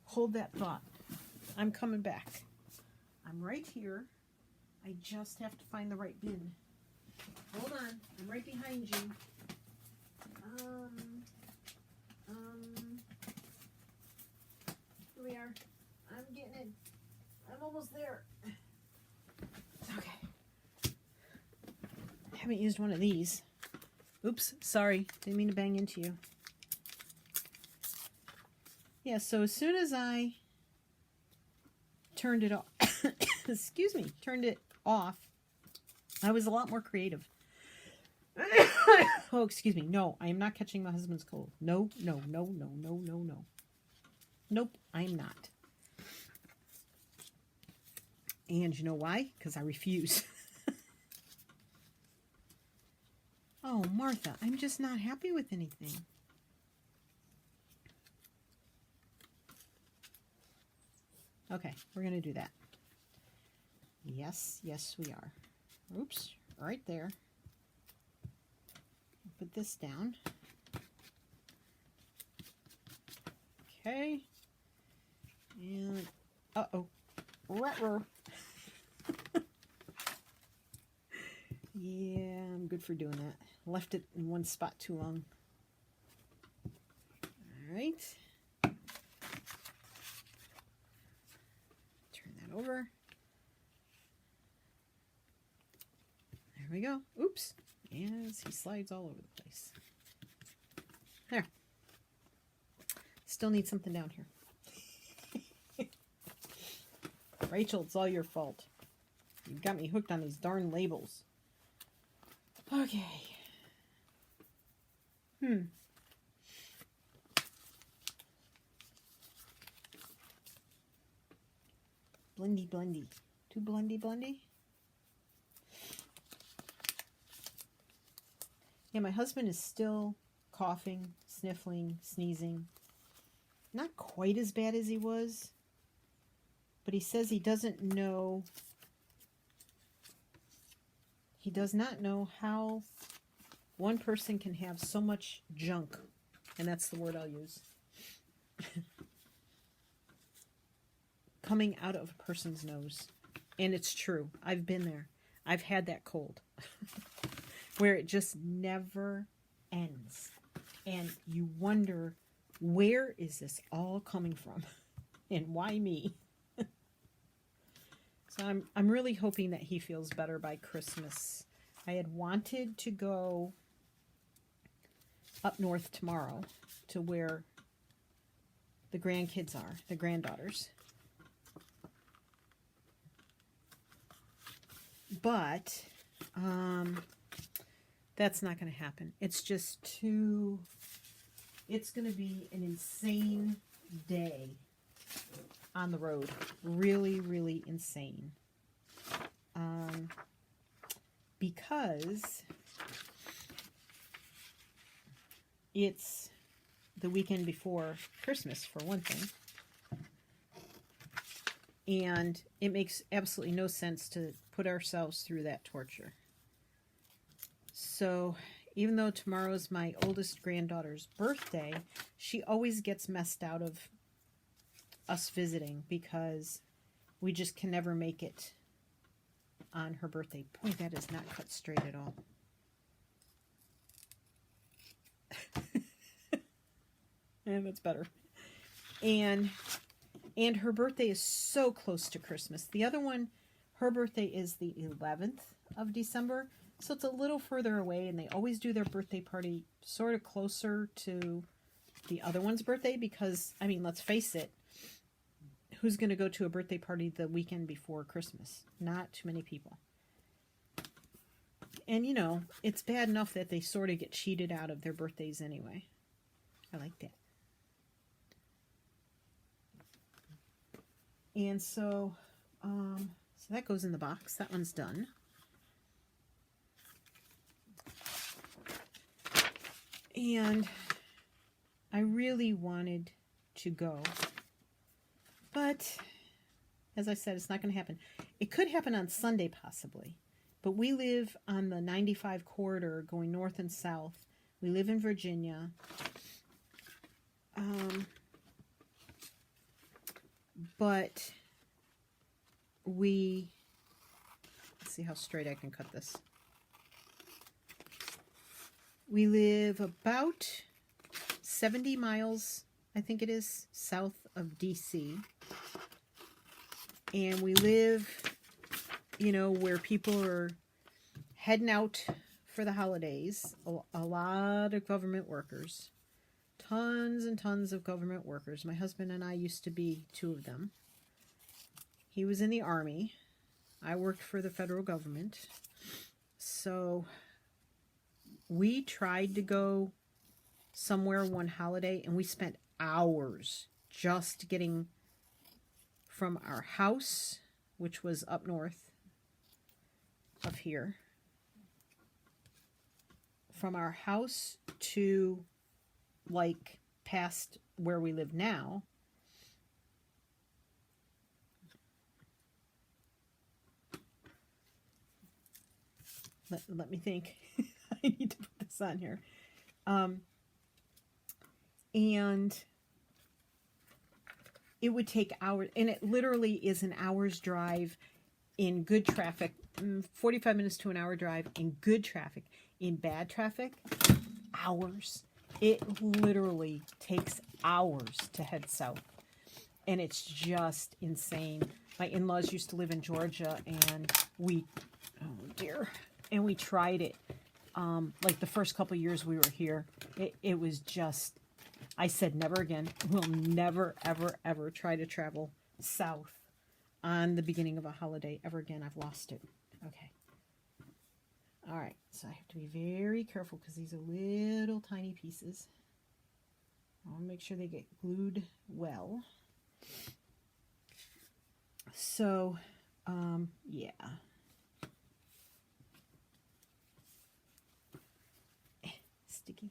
A: Hold that thought. I'm coming back. I'm right here. I just have to find the right bin. Hold on, I'm right behind you. Here we are. I'm getting it. I'm almost there. Okay. I haven't used one of these. Oops, sorry. Didn't mean to bang into you. Yeah, so as soon as I turned it off, excuse me, turned it off, I was a lot more creative. Oh, excuse me. No, I am not catching my husband's cold. No, no, no, no, no, no, no. Nope, I am not. And you know why? Because I refuse. Oh, Martha, I'm just not happy with anything. Okay, we're going to do that. Yes, yes, we are. Oops, right there. put this down. Okay. And, uh-oh. Ruh-roh. Yeah, I'm good for doing that. Left it in one spot too long. All right. Turn that over. There we go. Oops. Yes, he slides all over the place. There. Still need something down here. Rachel, it's all your fault. You got me hooked on these darn labels. Okay. Blendy, blendy. Too blendy, blendy? Yeah, my husband is still coughing, sniffling, sneezing. Not quite as bad as he was, but he says he doesn't know. He does not know how one person can have so much junk, and that's the word I'll use, coming out of a person's nose. And it's true. I've been there. I've had that cold where it just never ends. And you wonder, where is this all coming from? And why me? So I'm really hoping that he feels better by Christmas. I had wanted to go up north tomorrow to where the grandkids are, the granddaughters. But that's not going to happen. It's just too... It's going to be an insane day on the road. Really, really insane. Because it's the weekend before Christmas, for one thing. And it makes absolutely no sense to put ourselves through that torture. So even though tomorrow's my oldest granddaughter's birthday, she always gets messed out of us visiting because we just can never make it on her birthday. Boy, that is not cut straight at all. And that's better. And her birthday is so close to Christmas. The other one, her birthday is the 11th of December. So it's a little further away, and they always do their birthday party sort of closer to the other one's birthday because, I mean, let's face it, who's going to go to a birthday party the weekend before Christmas? Not too many people. And, you know, it's bad enough that they sort of get cheated out of their birthdays anyway. I like that. And so that goes in the box. That one's done. And I really wanted to go. But, as I said, it's not going to happen. It could happen on Sunday, possibly. But we live on the 95 corridor going north and south. We live in Virginia. But let's see how straight I can cut this. We live about 70 miles, I think it is, south of D.C. And we live, you know, where people are heading out for the holidays. A lot of government workers. Tons and tons of government workers. My husband and I used to be two of them. He was in the Army. I worked for the federal government. So we tried to go somewhere one holiday, and we spent hours just getting from our house, which was up north of here, from our house to like past where we live now. Let me think. I need to put this this on here. And it would take hours, and it literally is an hour's drive in good traffic, 45 minutes to an hour drive in good traffic. In bad traffic, hours. It literally takes hours to head south. And it's just insane. My in-laws used to live in Georgia, and we tried it. Like the first couple of years we were here, it was just, I said never again. We'll never, ever, ever try to travel south on the beginning of a holiday ever again. I've lost it. Okay. All right. So I have to be very careful because these are little tiny pieces. I want to make sure they get glued well. So, yeah. Sticky.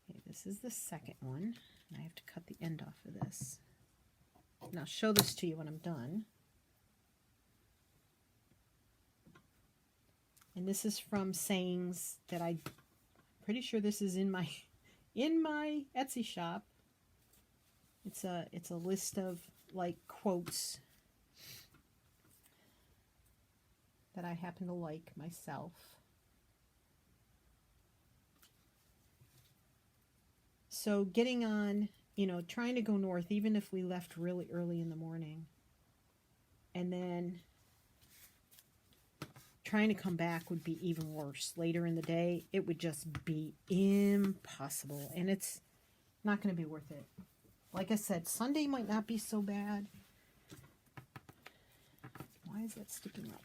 A: Okay, this is the second one. I have to cut the end off of this. And I'll show this to you when I'm done. And this is from sayings that I'm pretty sure this is in my Etsy shop. It's a list of like quotes that I happen to like myself. So getting on, trying to go north, even if we left really early in the morning, and then trying to come back would be even worse. Later in the day, it would just be impossible, and it's not going to be worth it. Like I said, Sunday might not be so bad. Why is that sticking up?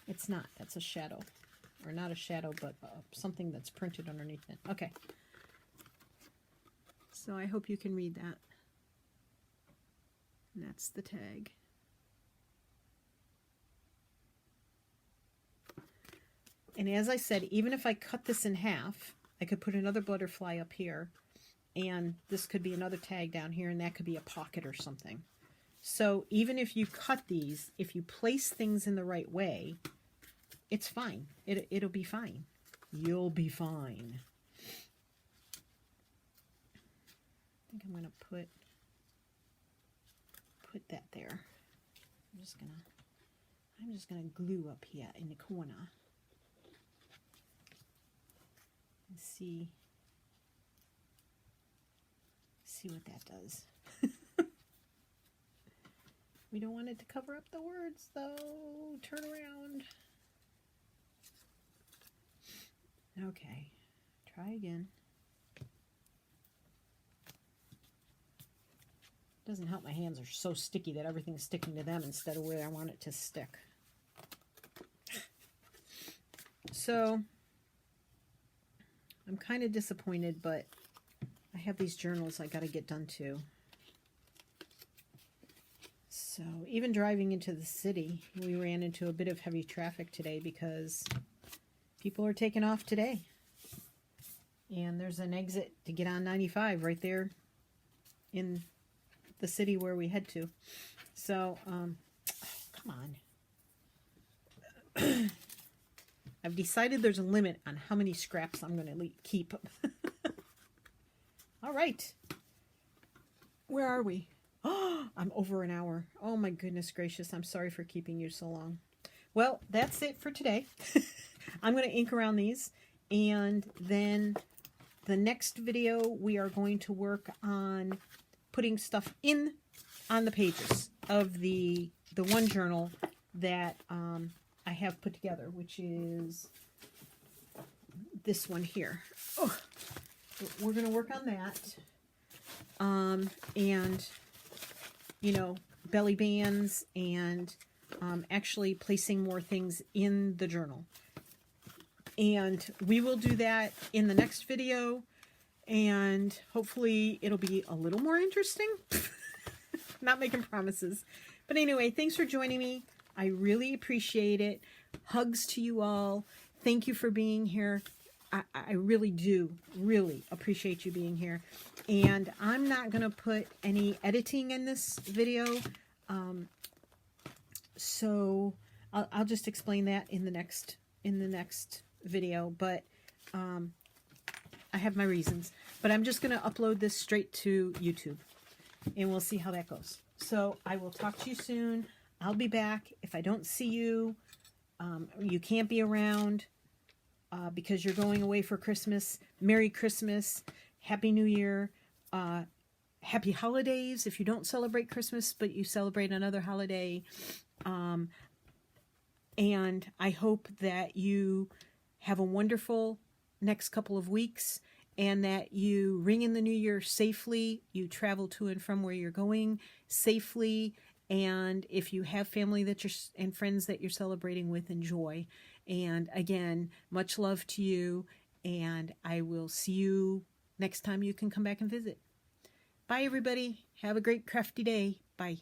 A: It's not. That's a shadow. Or not a shadow, but something that's printed underneath it. Okay. So I hope you can read that. And that's the tag. And as I said, even if I cut this in half, I could put another butterfly up here. And this could be another tag down here, and that could be a pocket or something. So even if you cut these, if you place things in the right way, it's fine. It'll be fine. You'll be fine. I think I'm going to put that there. I'm just gonna glue up here in the corner. And see what that does. We don't want it to cover up the words, though. Turn around. Okay, try again. Doesn't help my hands are so sticky that everything's sticking to them instead of where I want it to stick. So, I'm kind of disappointed, but I have these journals I got to get done too. So, even driving into the city, we ran into a bit of heavy traffic today because people are taking off today. And there's an exit to get on 95 right there in the city where we head to. So, come on. I've decided there's a limit on how many scraps I'm going to keep. All right. Where are we? Oh, I'm over an hour. Oh my goodness gracious. I'm sorry for keeping you so long. Well, that's it for today. I'm going to ink around these, and then the next video we are going to work on putting stuff in on the pages of the one journal that I have put together, which is this one here. Oh, we're going to work on that. And, belly bands and actually placing more things in the journal. And we will do that in the next video. And hopefully it'll be a little more interesting. Not making promises. But anyway, thanks for joining me. I really appreciate it. Hugs to you all. Thank you for being here. I really do really appreciate you being here. And I'm not going to put any editing in this video. So I'll just explain that in the next video, but I have my reasons. But I'm just going to upload this straight to YouTube, and we'll see how that goes. So I will talk to you soon. I'll be back. If I don't see you, you can't be around because you're going away for Christmas. Merry Christmas. Happy New Year. Happy holidays if you don't celebrate Christmas, but you celebrate another holiday. And I hope that you have a wonderful next couple of weeks, and that you ring in the new year safely. You travel to and from where you're going safely. And if you have family that and friends that you're celebrating with, enjoy. And again, much love to you. And I will see you next time you can come back and visit. Bye, everybody. Have a great crafty day. Bye.